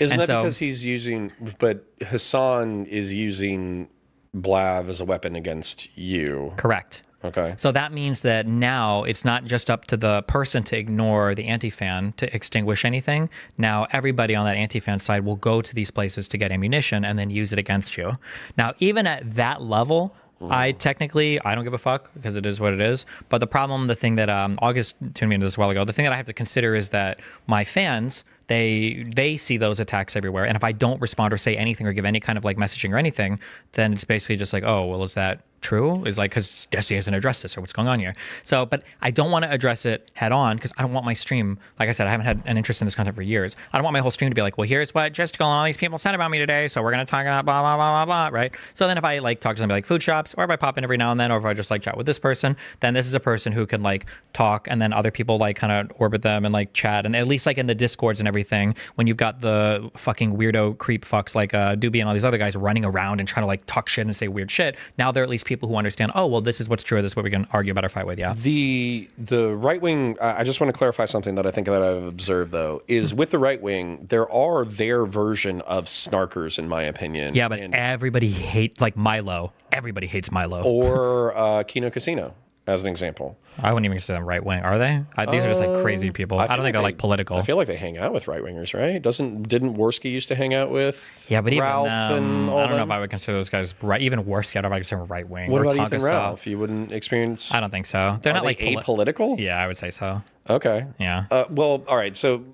Isn't that because he's using? But Hassan is using Blav as a weapon against you. Correct. Okay. So that means that now it's not just up to the person to ignore the anti-fan to extinguish anything. Now everybody on that anti-fan side will go to these places to get ammunition and then use it against you. Now, even at that level, I don't give a fuck because it is what it is. But the thing that August tuned me into this a while ago, the thing that I have to consider is that my fans, they see those attacks everywhere. And if I don't respond or say anything or give any kind of like messaging or anything, then it's basically just like, oh, well, is that true? Is like, because Jesse hasn't addressed this or what's going on here. So, but I don't want to address it head on because I don't want my stream, like I said, I haven't had an interest in this content for years. I don't want my whole stream to be like, well, here's what Jessica and all these people said about me today. So we're going to talk about blah, blah, blah, blah, blah, right? So then if I like talk to somebody like food shops, or if I pop in every now and then, or if I just like chat with this person, then this is a person who can like talk, and then other people like kind of orbit them and like chat. And at least like in the discords and everything, when you've got the fucking weirdo creep fucks like Doobie and all these other guys running around and trying to like talk shit and say weird shit, now there are at least people who understand, oh, well, this is what's true, this is what we can argue about or fight with. Yeah. The right wing, I just want to clarify something that I think that I've observed though, is with the right wing, there are their version of snarkers in my opinion. Yeah, but everybody hates like Milo. Everybody hates Milo. Or Kino Casino as an example. I wouldn't even consider them right wing, are they? These are just like crazy people. I don't think they're like political. I feel like they hang out with right wingers, right? Didn't Worski used to hang out with Ralph even and all I don't know them? if I would consider those guys right. Even Worski, I don't know if I would consider them right wing. What or about Ethan Tonka Ralph? You wouldn't experience. I don't think so. They're Are not they like apolitical. Yeah, I would say so. Okay. Yeah. Well, all right. So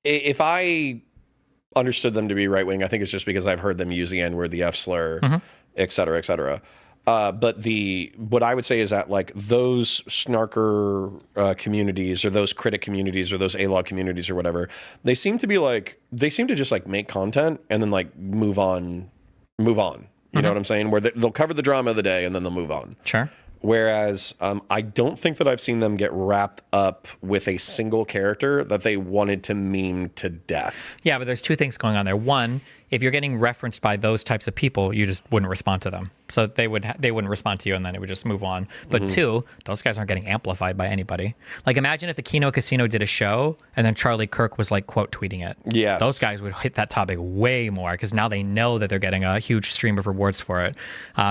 if I understood them to be right wing, I think it's just because I've heard them use the N word, the F slur, et cetera, et cetera. But what I would say is that like those snarker communities or those critic communities or those A-log communities or whatever, they seem to just like make content and then like move on. You know what I'm saying? Where they'll cover the drama of the day and then they'll move on. Sure. Whereas I don't think that I've seen them get wrapped up with a single character that they wanted to meme to death. Yeah, but there's two things going on there. One, if you're getting referenced by those types of people, you just wouldn't respond to them. So they wouldn't respond to you, and then it would just move on. But two, those guys aren't getting amplified by anybody. Like imagine if the Kino Casino did a show, and then Charlie Kirk was like quote tweeting it. Yes, those guys would hit that topic way more because now they know that they're getting a huge stream of rewards for it.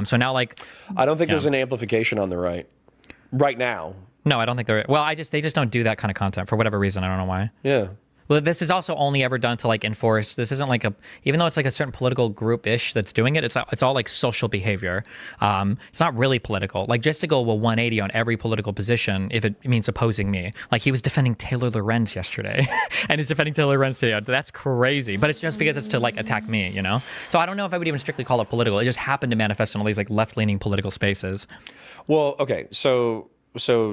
So now like, I don't think there's an amplification on the right now. No, I don't think they're. Well, they just don't do that kind of content for whatever reason. I don't know why. Yeah. Well, this is also only ever done to like enforce. This isn't like even though it's like a certain political group-ish that's doing it, it's all like social behavior. It's not really political. Like just to go 180 on every political position if it means opposing me. Like he was defending Taylor Lorenz yesterday, and he's defending Taylor Lorenz today. That's crazy. But it's just because it's to like attack me, you know. So I don't know if I would even strictly call it political. It just happened to manifest in all these like left-leaning political spaces. Well, okay, so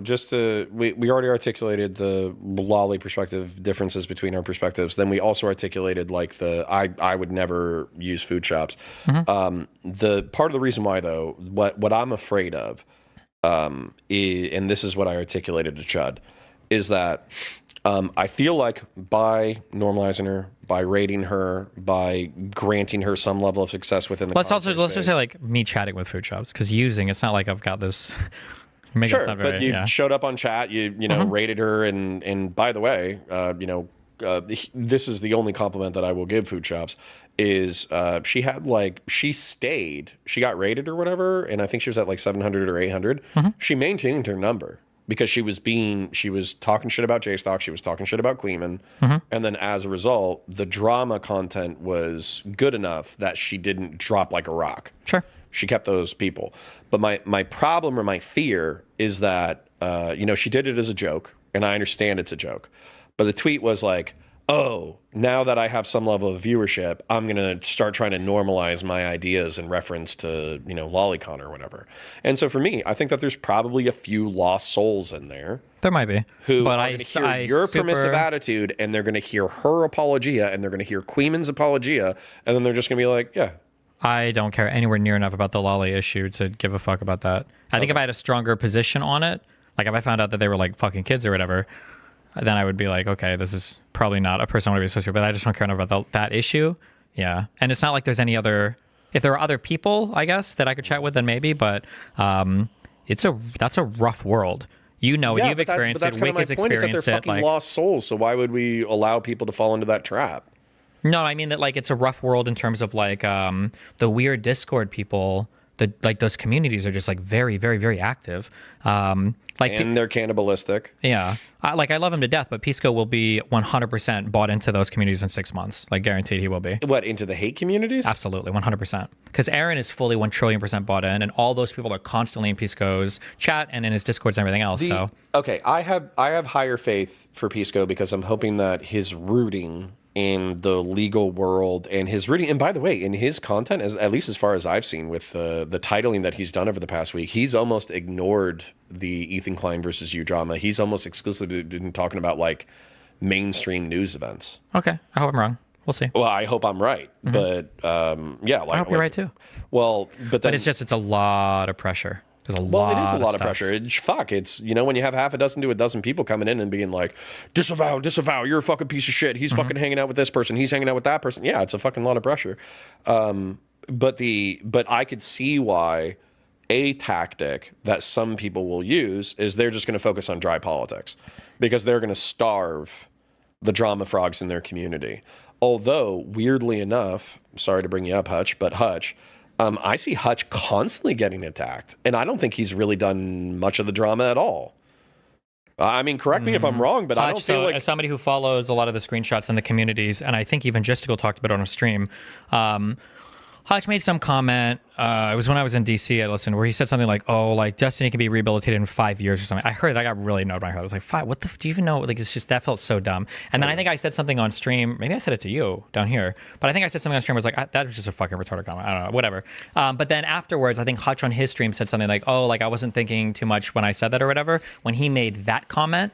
just to, we already articulated the lolly perspective differences between our perspectives. Then we also articulated like I would never use food shops. The part of the reason why though, what I'm afraid of, and this is what I articulated to Chud, is that I feel like by normalizing her, by rating her, by granting her some level of success within the let's just say like me chatting with food shops, because using, it's not like I've got this. Sure, but you showed up on chat, you know, rated her, and by the way, this is the only compliment that I will give food shops is she got rated or whatever, and I think she was at like 700 or 800. She maintained her number because she was talking shit about JStock, she was talking shit about Queeman, and then as a result, the drama content was good enough that she didn't drop like a rock. Sure. She kept those people. But my problem or my fear is that, she did it as a joke, and I understand it's a joke. But the tweet was like, oh, now that I have some level of viewership, I'm going to start trying to normalize my ideas in reference to, lollycon or whatever. And so for me, I think that there's probably a few lost souls in there. There might be. Who are going to hear your permissive attitude, and they're going to hear her apologia, and they're going to hear Queeman's apologia, and then they're just going to be like, yeah. I don't care anywhere near enough about the lolly issue to give a fuck about that. I think if I had a stronger position on it, like if I found out that they were like fucking kids or whatever, then I would be like, okay, this is probably not a person I want to be associated with, but I just don't care enough about that issue. Yeah. And it's not like there's any other, if there are other people, I guess, that I could chat with, then maybe, but that's a rough world. You know, you've experienced it. Wick has experienced it. They're lost souls, so why would we allow people to fall into that trap? No, I mean that like it's a rough world in terms of like the weird Discord people. Like those communities are just like very, very, very active. And they're cannibalistic. Yeah, I love him to death, but Pisco will be 100% bought into those communities in 6 months. Like guaranteed, he will be. What, into the hate communities? Absolutely, 100%. Because Aaron is fully 1 trillion% bought in, and all those people are constantly in Pisco's chat and in his Discords and everything else. Okay, I have higher faith for Pisco because I'm hoping that his rooting in the legal world and his reading. And by the way, in his content, at least as far as I've seen with the titling that he's done over the past week, he's almost ignored the Ethan Klein versus you drama. He's almost exclusively been talking about like mainstream news events. Okay, I hope I'm wrong. We'll see. Well, I hope I'm right, but yeah, I hope you're right too. Well, but then It's a lot of pressure. There's a lot. Well, it is a lot of stuff. pressure. It's when you have half a dozen to a dozen people coming in and being like, disavow, you're a fucking piece of shit. He's fucking hanging out with this person. He's hanging out with that person. Yeah, it's a fucking lot of pressure. But I could see why a tactic that some people will use is they're just going to focus on dry politics because they're going to starve the drama frogs in their community. Although, weirdly enough, sorry to bring you up, Hutch, but Hutch, I see Hutch constantly getting attacked, and I don't think he's really done much of the drama at all. I mean, correct me if I'm wrong, but Hutch, I don't feel like... As somebody who follows a lot of the screenshots in the communities, and I think even Justical talked about it on a stream, Hutch made some comment, it was when I was in DC, I listened, where he said something like, oh, like, Destiny can be rehabilitated in 5 years or something. I heard, I got really annoyed when I heard it. I was like, 5, what the, do you even know? Like, it's just, that felt so dumb. And then I think I said something on stream, maybe I said it to you down here, but I think I said something on stream where I was like, that was just a fucking retarded comment. I don't know, whatever. But then afterwards, I think Hutch on his stream said something like, oh, like, I wasn't thinking too much when I said that or whatever. When he made that comment,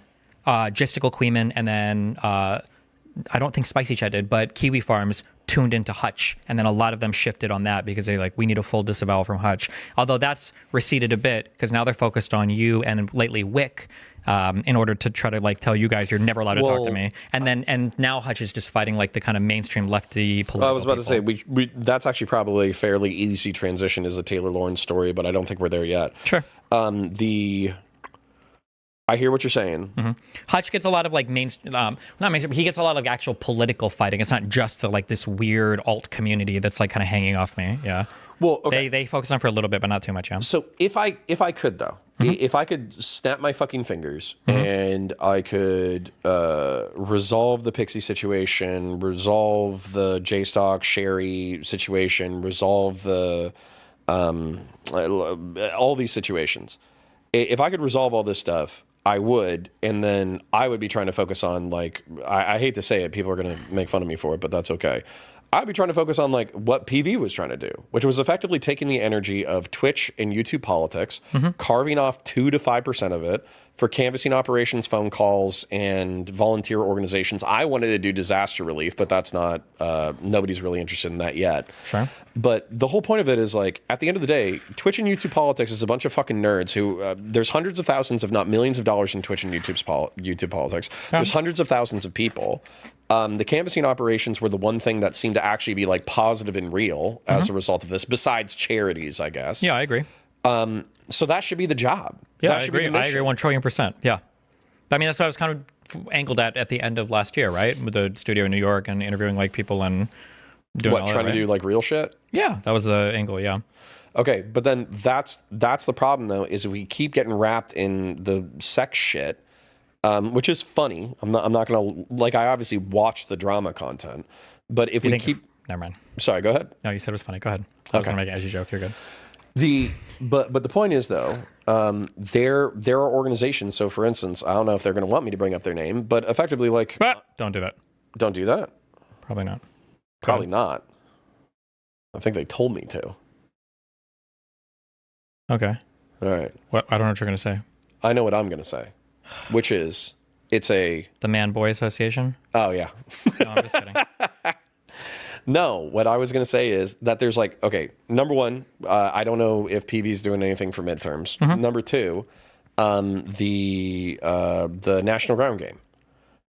Justical Queeman and then, I don't think Spicy Chat did, but Kiwi Farms tuned into Hutch, and then a lot of them shifted on that because they like, we need a full disavowal from Hutch. Although that's receded a bit because now they're focused on you and lately Wick in order to try to like tell you guys you're never allowed to talk to me. And now Hutch is just fighting like the kind of mainstream lefty political. I was about to say we that's actually probably a fairly easy transition is the Taylor Lawrence story, but I don't think we're there yet. Sure. I hear what you're saying. Mm-hmm. Hutch gets a lot of like not mainstream, but he gets a lot of actual political fighting. It's not just the like this weird alt community that's like kind of hanging off me. Yeah. Well, okay. They focus on for a little bit, but not too much. Yeah. So if I could though, if I could snap my fucking fingers and I could resolve the Pixie situation, resolve the JStock Sherry situation, resolve the all these situations. If I could resolve all this stuff, I would, and then I would be trying to focus on, like, I hate to say it, people are going to make fun of me for it, but that's okay. I'd be trying to focus on, like, what PV was trying to do, which was effectively taking the energy of Twitch and YouTube politics, carving off 2 to 5% of it for canvassing operations, phone calls, and volunteer organizations. I wanted to do disaster relief, but that's not, nobody's really interested in that yet. Sure. But the whole point of it is, like, at the end of the day, Twitch and YouTube politics is a bunch of fucking nerds who, there's hundreds of thousands, if not millions of dollars in Twitch and YouTube politics. There's hundreds of thousands of people. The canvassing operations were the one thing that seemed to actually be, like, positive and real as a result of this, besides charities, I guess. Yeah, I agree. So that should be the job. Yeah, that I agree. I agree 1 trillion%. Yeah. I mean, that's what I was kind of angled at the end of last year, right? With the studio in New York and interviewing like people and doing all trying that, to do like real shit? Yeah, that was the angle, yeah. Okay, but then that's the problem though, is we keep getting wrapped in the sex shit, which is funny. I'm not gonna, like, I obviously watch the drama content, but if we keep... Never mind. Sorry, go ahead. No, you said it was funny. Go ahead. I was gonna make it as you joke. You're good. But the point is though, there are organizations. So for instance, I don't know if they're going to want me to bring up their name, but effectively, like, don't do that. Don't do that. Probably not. Probably not. I think they told me to. Okay. All right. What? I don't know what you're going to say. I know what I'm going to say, which is the Man Boy Association. Oh yeah. No, I'm just kidding. No, what I was going to say is that there's like, okay, number one, I don't know if PV's doing anything for midterms. Number two, the National Ground Game.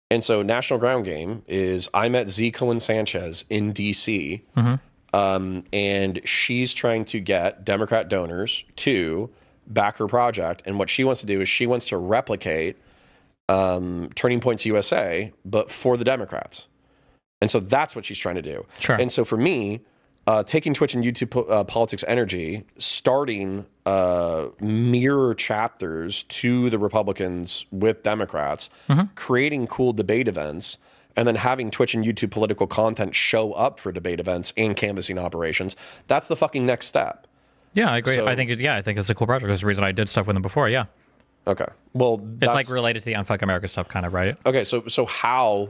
And so National Ground Game is, I met Z. Cohen Sanchez in DC, and she's trying to get Democrat donors to back her project. And what she wants to do is she wants to replicate Turning Points USA, but for the Democrats. And so that's what she's trying to do. Sure. And so for me, taking Twitch and YouTube politics energy, starting mirror chapters to the Republicans with Democrats, creating cool debate events, and then having Twitch and YouTube political content show up for debate events and canvassing operations, that's the fucking next step. Yeah, I agree. So, I think it's a cool project. That's the reason I did stuff with them before, yeah. Okay. Well, it's like related to the Unfuck America stuff kind of, right? Okay, so how...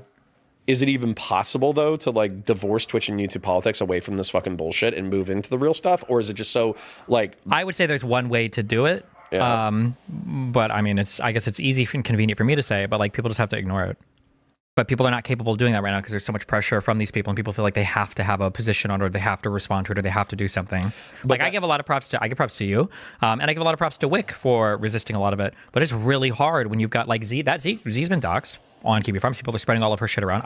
is it even possible though to like divorce Twitch and YouTube politics away from this fucking bullshit and move into the real stuff, or is it just so like? I would say there's one way to do it. Yeah. But I mean, I guess it's easy and convenient for me to say, but like people just have to ignore it. But people are not capable of doing that right now because there's so much pressure from these people, and people feel like they have to have a position on it, or they have to respond to it, or they have to do something. Like I give a lot of props to you, and I give a lot of props to Wick for resisting a lot of it. But it's really hard when you've got like Z's been doxxed on Kiwi Farms. People are spreading all of her shit around.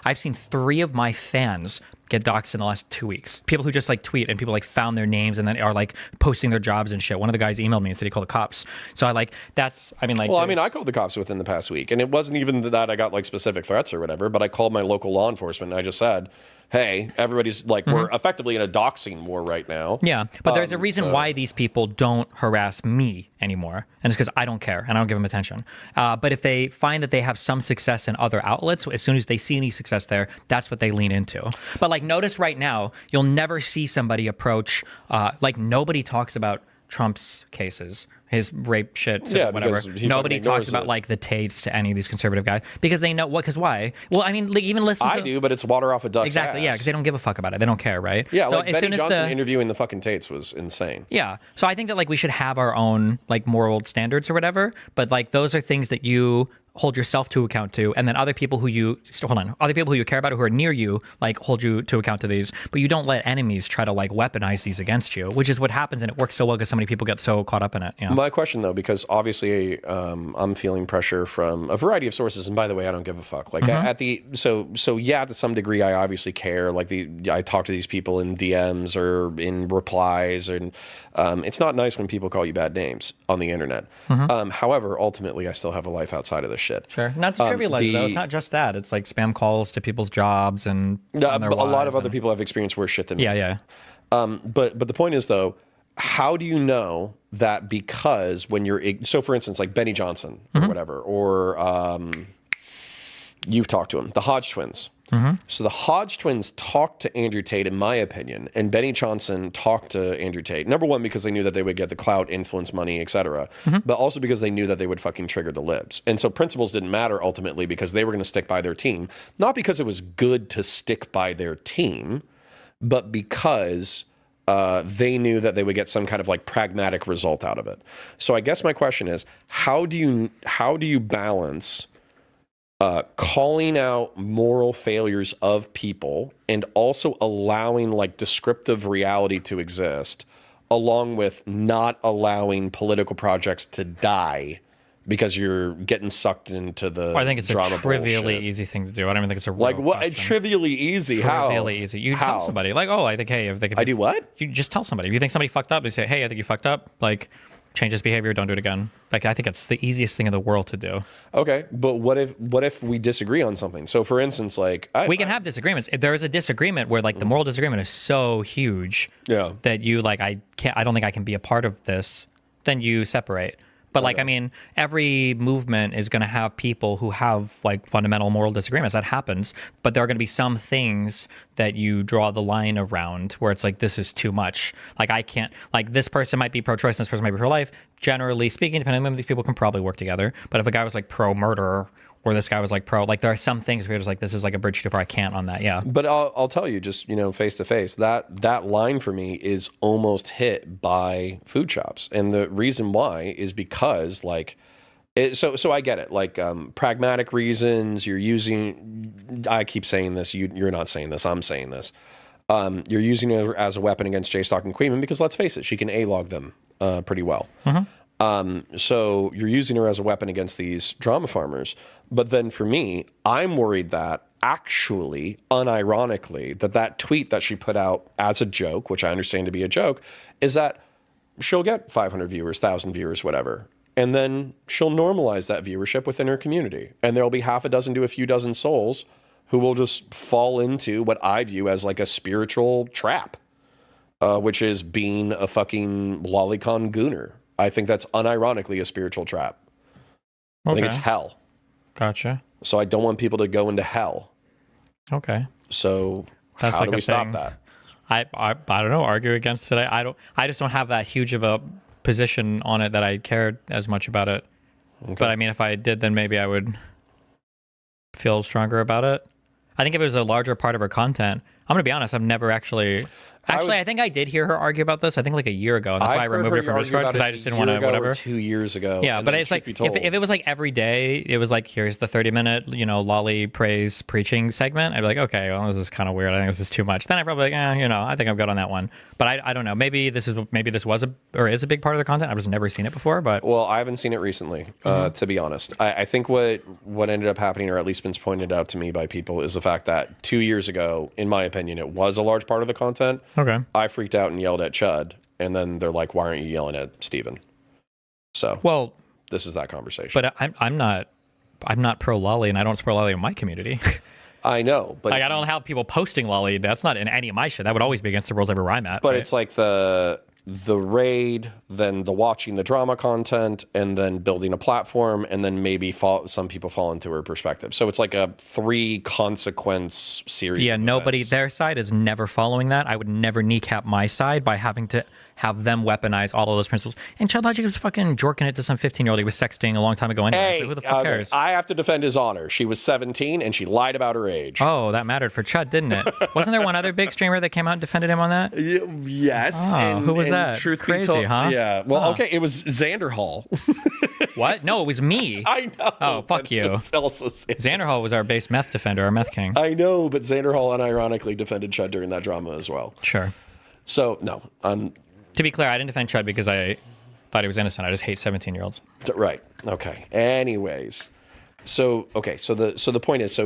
I've seen 3 of my fans get doxxed in the last 2 weeks. People who just like tweet, and people like found their names and then are like posting their jobs and shit. One of the guys emailed me and said he called the cops. So I called the cops within the past week, and it wasn't even that I got like specific threats or whatever, but I called my local law enforcement and I just said, hey, everybody's like, we're effectively in a doxing war right now. Yeah, but there's a reason why these people don't harass me anymore, and it's because I don't care and I don't give them attention. But if they find that they have some success in other outlets, as soon as they see any success there, that's what they lean into. But like, notice right now, you'll never see somebody approach, like nobody talks about Trump's cases, his rape shit, Yeah, whatever. Nobody talks about it. like the Tates to any of these conservative guys because they know what. Because why? Well, I mean, like, even listen. I do, but it's water off a duck's exactly. ass. Yeah, because they don't give a fuck about it. They don't care, right? Yeah, so like Benny Johnson interviewing the fucking Tates was insane. Yeah, so I think that like we should have our own like moral standards or whatever. But like those are things that you hold yourself to account to, and then other people who you care about who are near you like hold you to account to these, but you don't let enemies try to like weaponize these against you, which is what happens, and it works so well because so many people get so caught up in it. Yeah. My question though, because obviously I'm feeling pressure from a variety of sources, and by the way, I don't give a fuck. Like to some degree I obviously care. Like I talk to these people in DMs or in replies, and it's not nice when people call you bad names on the internet. However, ultimately I still have a life outside of this shit. Sure. Not to trivialize it, though. It's not just that. It's like spam calls to people's jobs and a lot of other people have experienced worse shit than me. Yeah. But the point is though, how do you know that because when you're so for instance like Benny Johnson or whatever, or you've talked to him, the Hodge twins. So the Hodge twins talked to Andrew Tate, in my opinion, and Benny Johnson talked to Andrew Tate. Number one, because they knew that they would get the clout, influence, money, etc., but also because they knew that they would fucking trigger the libs. And so principles didn't matter ultimately because they were going to stick by their team, not because it was good to stick by their team, but because they knew that they would get some kind of like pragmatic result out of it. So I guess my question is, how do you balance calling out moral failures of people and also allowing like descriptive reality to exist, along with not allowing political projects to die because you're getting sucked into the I think it's drama a trivially bullshit. easy thing to do. I don't even think it's a real Like what? question. Trivially easy? How? Trivially easy. You How? tell somebody like, oh, I think, hey, if I do what? You just tell somebody. If you think somebody fucked up, you say, hey, I think you fucked up. Like, change this behavior. Don't do it again. Like, I think it's the easiest thing in the world to do. Okay, but what if we disagree on something? So, for instance, like we can have disagreements. If there is a disagreement where like the moral disagreement is so huge, that you like, I don't think I can be a part of this. Then you separate. But like, I mean, every movement is going to have people who have like fundamental moral disagreements. That happens. But there are going to be some things that you draw the line around where it's like, this is too much. Like, I can't, like, this person might be pro-choice and this person might be pro-life. Generally speaking, depending on these people can probably work together. But if a guy was like pro-murder or this guy was like pro, like there are some things where it's like, this is like a bridge too far. I can't on that. Yeah. But I'll tell you, just, face to face, that line for me is almost hit by food shops. And the reason why is because like, so I get it. Like pragmatic reasons you're using, I keep saying this, you're not saying this, I'm saying this. You're using it as a weapon against Jay Stock and Queeman because let's face it, she can A-log them pretty well. So you're using her as a weapon against these drama farmers. But then for me, I'm worried that actually, unironically, that tweet that she put out as a joke, which I understand to be a joke, is that she'll get 500 viewers, 1,000 viewers, whatever. And then she'll normalize that viewership within her community. And there'll be half a dozen to a few dozen souls who will just fall into what I view as like a spiritual trap, which is being a fucking lollycon gooner. I think that's unironically a spiritual trap. I think it's hell. Gotcha. So I don't want people to go into hell. Okay. So That's how like do we a stop thing. that? I don't know, argue against it. I just don't have that huge of a position on it that I cared as much about it. Okay. But I mean, if I did, then maybe I would feel stronger about it. I think if it was a larger part of her content, I'm going to be honest, I've never actually... Actually, I think I did hear her argue about this, I think like a year ago. And that's why I removed it from Discord, because I just didn't want to, whatever. 2 years ago. Yeah, but it's like, if it was like every day, it was like, here's the 30-minute, lolly praise preaching segment, I'd be like, okay, well, this is kind of weird. I think this is too much. Then I'd probably like, I think I'm good on that one. But I don't know. Maybe this was is a big part of the content. I've just never seen it before. But well, I haven't seen it recently, to be honest. I think what ended up happening, or at least been pointed out to me by people, is the fact that 2 years ago, in my opinion, it was a large part of the content. Okay. I freaked out and yelled at Chud, and then they're like, "Why aren't you yelling at Steven?" So, well, this is that conversation. But I'm not pro lolly, and I don't support lolly in my community. I know, but like, I don't have people posting lolly. That's not in any of my shit. That would always be against the rules everywhere I'm at. But right? it's like the raid, then the watching the drama content, and then building a platform, and then maybe some people fall into her perspective. So it's like a 3 consequence series. Yeah, nobody, events. their side is never following that. I would never kneecap my side by having to have them weaponize all of those principles. And Chad Logic was fucking jorking it to some 15-year-old he was sexting a long time ago anyway. Hey, so who the fuck cares? I have to defend his honor. She was 17 and she lied about her age. Oh, that mattered for Chud, didn't it? Wasn't there one other big streamer that came out and defended him on that? Yes. Oh, who was that? Truth Crazy, be told, huh? Yeah. Well, okay, it was Xander Hall. What? No, it was me. I know. Oh, fuck you. Also Xander Hall was our base meth defender, our meth king. I know, but Xander Hall unironically defended Chud during that drama as well. Sure. So, no. To be clear, I didn't defend Chud because I thought he was innocent. I just hate 17-year-olds. Right. Okay. Anyways. So, okay. So the point is,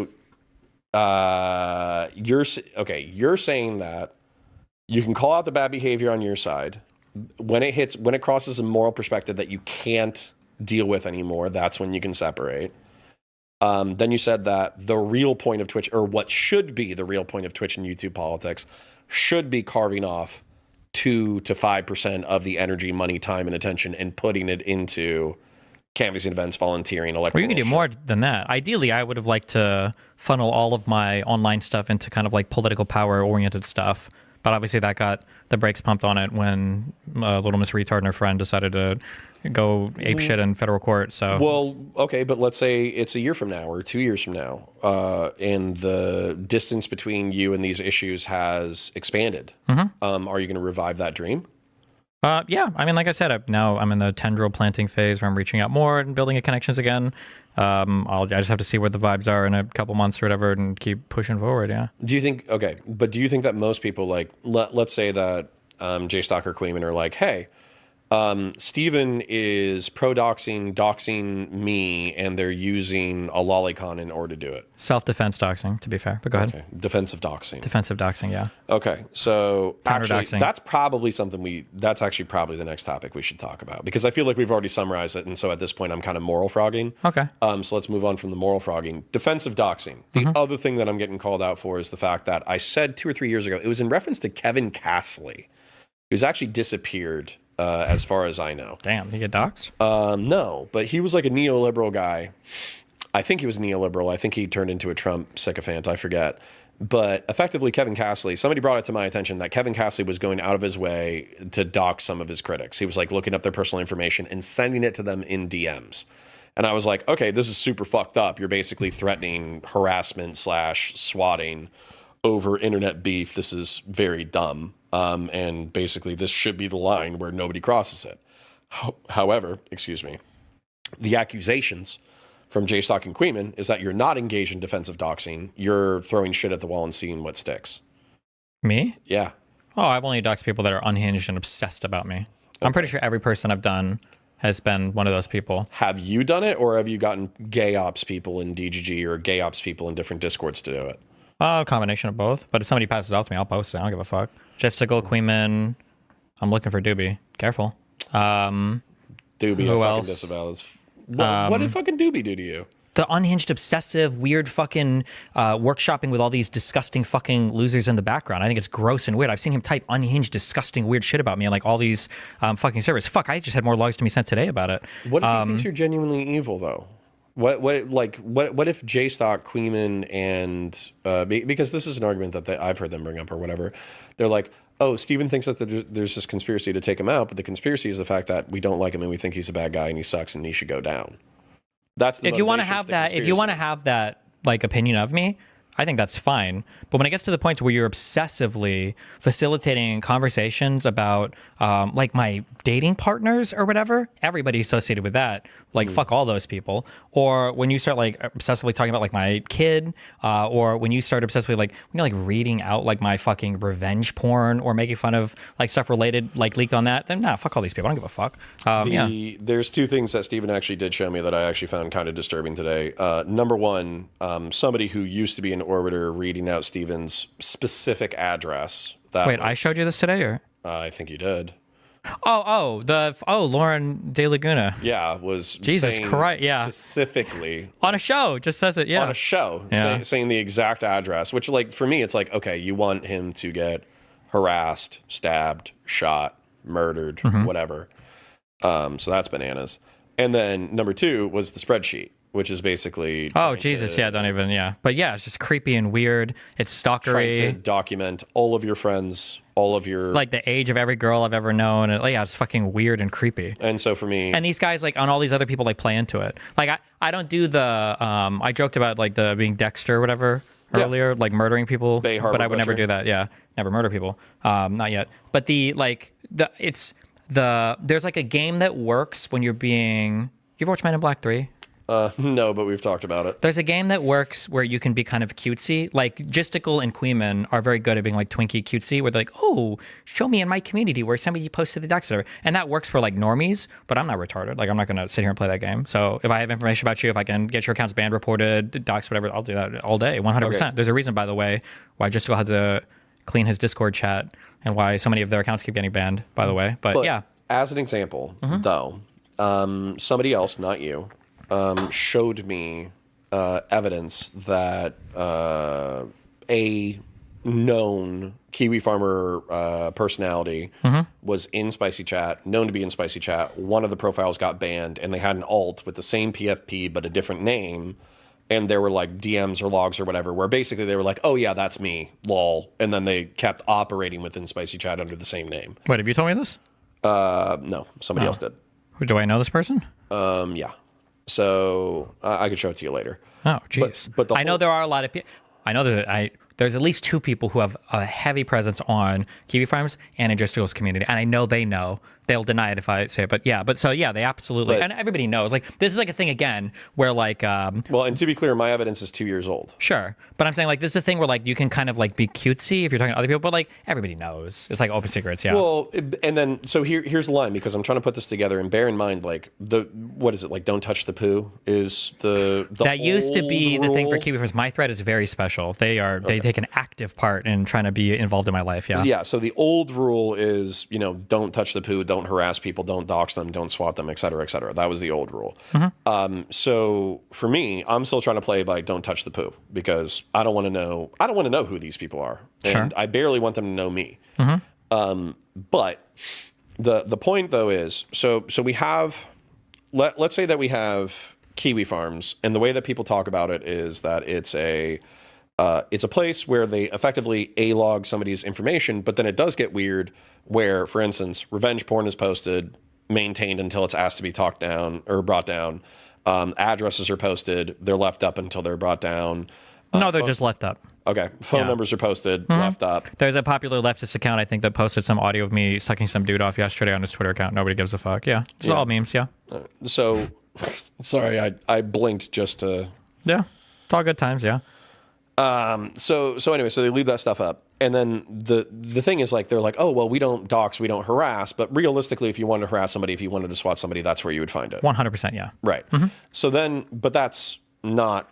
you're saying that you can call out the bad behavior on your side. When it crosses a moral perspective that you can't deal with anymore, that's when you can separate. Then you said that the real point of Twitch, or what should be the real point of Twitch and YouTube politics, should be carving off 2 to 5% of the energy, money, time, and attention and putting it into canvassing events, volunteering, electoral. Well, you can do more than that. Ideally, I would have liked to funnel all of my online stuff into kind of like political power-oriented stuff. But obviously that got the brakes pumped on it when Little Miss Retard and her friend decided to go ape shit in federal court. So, well, okay, but let's say it's a year from now or 2 years from now, and the distance between you and these issues has expanded. Are you going to revive that dream? Yeah, I mean, like I said, I'm in the tendril planting phase where I'm reaching out more and building connections again. I just have to see where the vibes are in a couple months or whatever and keep pushing forward, yeah. Do you think that most people, like, let's say that Jay Stalker Queeman are like, hey, Steven is doxing me, and they're using a lollycon in order to do it. Self-defense doxing, to be fair, but go ahead. Defensive doxing. Defensive doxing, yeah. Okay, so actually, Counter-doxing. that's actually probably the next topic we should talk about, because I feel like we've already summarized it, and so at this point I'm kind of moral frogging. Okay. So let's move on from the moral frogging. Defensive doxing. The other thing that I'm getting called out for is the fact that I said 2 or 3 years ago, it was in reference to Kevin Castley, who's actually disappeared. As far as I know. Damn, he get doxxed? No, but he was like a neoliberal guy. I think he was neoliberal. I think he turned into a Trump sycophant. I forget. But effectively, Kevin Castley, somebody brought it to my attention that Kevin Castley was going out of his way to dox some of his critics. He was like looking up their personal information and sending it to them in DMs. And I was like, okay, this is super fucked up. You're basically threatening harassment / swatting over internet beef. This is very dumb. And basically, this should be the line where nobody crosses it. However, the accusations from Jay Stock and Queeman is that you're not engaged in defensive doxing. You're throwing shit at the wall and seeing what sticks. Me? Yeah. Oh, I've only doxed people that are unhinged and obsessed about me. Okay. I'm pretty sure every person I've done has been one of those people. Have you done it, or have you gotten gay ops people in DGG or gay ops people in different Discords to do it? A combination of both. But if somebody passes out to me, I'll post it. I don't give a fuck. Jesticle, Queeman. I'm looking for Doobie. Careful. Doobie, who else? Disavow. What did fucking Doobie do to you? The unhinged, obsessive, weird fucking workshopping with all these disgusting fucking losers in the background. I think it's gross and weird. I've seen him type unhinged, disgusing, weird shit about me on like all these fucking servers. Fuck, I just had more logs to me sent today about it. What if he thinks you're genuinely evil, though? What if Jay Stock, Queeman, and because this is an argument that I've heard them bring up or whatever, they're like, oh, Steven thinks that there's this conspiracy to take him out, but the conspiracy is the fact that we don't like him and we think he's a bad guy and he sucks and he should go down. That's the if you want to have that, like opinion of me, I think that's fine. But when it gets to the point where you're obsessively facilitating conversations about like my dating partners or whatever, everybody associated with that, like fuck all those people. Or when you start like obsessively talking about like my kid, or when you start obsessively like when you're like reading out like my fucking revenge porn or making fun of like stuff related like leaked on that, then nah, fuck all these people. I don't give a fuck. There's two things that Steven actually did show me that I actually found kind of disturbing today. Number one, somebody who used to be an orbiter reading out Steven's specific address. Wait, I showed you this today, or? I think you did. Lauren De Laguna. Yeah, was Jesus saying Christ, yeah. specifically On a show, just says it, yeah. on a show, saying the exact address, which like for me, it's like, okay, you want him to get harassed, stabbed, shot, murdered, whatever. So that's bananas. And then number two was the spreadsheet, which is basically Oh Jesus, yeah, don't even, yeah. But yeah, it's just creepy and weird. It's trying to stalkery. document all of your friends, all of your Like the age of every girl I've ever known. And yeah, it's fucking weird and creepy. And so for me, And these guys, like, on all these other people, like, play into it. Like, I don't do the, I joked about, like, the being Dexter or whatever earlier, like, murdering people. Bay Harbor but I would never Butcher. do that, yeah. Never murder people. Not yet. But there's, like, a game that works when you're being, you ever watch Men in Black 3? no, but we've talked about it. There's a game that works where you can be kind of cutesy. Like Gisticle and Queeman are very good at being like twinky cutesy, where they're like, oh, show me in my community where somebody posted the docs or whatever. And that works for like normies, but I'm not retarded. Like I'm not gonna sit here and play that game. So if I have information about you, if I can get your accounts banned, reported, docs, whatever, I'll do that all day, 100%. Okay. There's a reason, by the way, why Gisticle had to clean his Discord chat and why so many of their accounts keep getting banned, by the way. But yeah. As an example, though, somebody else, not you, showed me evidence that a known Kiwi farmer personality was in Spicy Chat, known to be in Spicy Chat. One of the profiles got banned, and they had an alt with the same PFP but a different name. And there were like DMs or logs or whatever, where basically they were like, "Oh yeah, that's me, lol," and then they kept operating within Spicy Chat under the same name. Wait, have you told me this? No, somebody else did. Do I know this person? Yeah. So I could show it to you later. Oh, jeez. But the I know whole- there are a lot of people. I know that there's at least two people who have a heavy presence on Kiwi Farms and in Justicle's community, and I know they know. They'll deny it if I say it, but yeah. But so yeah, they absolutely, and everybody knows. Like this is like a thing again where like Well, and to be clear, my evidence is 2 years old. sure, but I'm saying like this is a thing where like you can kind of like be cutesy if you're talking to other people, but like everybody knows. It's like open secrets, yeah. Well, and then so here's the line, because I'm trying to put this together, and bear in mind, like what is it, like don't touch the poo is the that used to be old the thing for rule. Kiwi Farms. My thread is very special. They take an active part in trying to be involved in my life. Yeah. Yeah, so the old rule is, don't touch the poo, don't harass people, don't dox them, don't swat them, et cetera, et cetera. That was the old rule. So for me, I'm still trying to play by don't touch the poo, because I don't want to know who these people are. And Sure. I barely want them to know me. But the point though is, so we have, let's say that we have Kiwi Farms, and the way that people talk about it is that it's a place where they effectively A-log somebody's information, but then it does get weird where, for instance, revenge porn is posted, maintained until it's asked to be talked down or brought down. Addresses are posted, they're left up until they're brought down. No, they're just left up. Okay, phone Yeah. numbers are posted, left up. There's a popular leftist account, I think, that posted some audio of me sucking some dude off yesterday on his Twitter account. Nobody gives a fuck. Yeah. It's all memes. Yeah. So, sorry, I blinked just to... Yeah. It's all good times. Yeah. So anyway, so they leave that stuff up. And then the thing is, like, they're like, oh, well, we don't dox, we don't harass. But realistically, if you wanted to harass somebody, if you wanted to swat somebody, that's where you would find it. 100%. Yeah. Right. So then, but that's not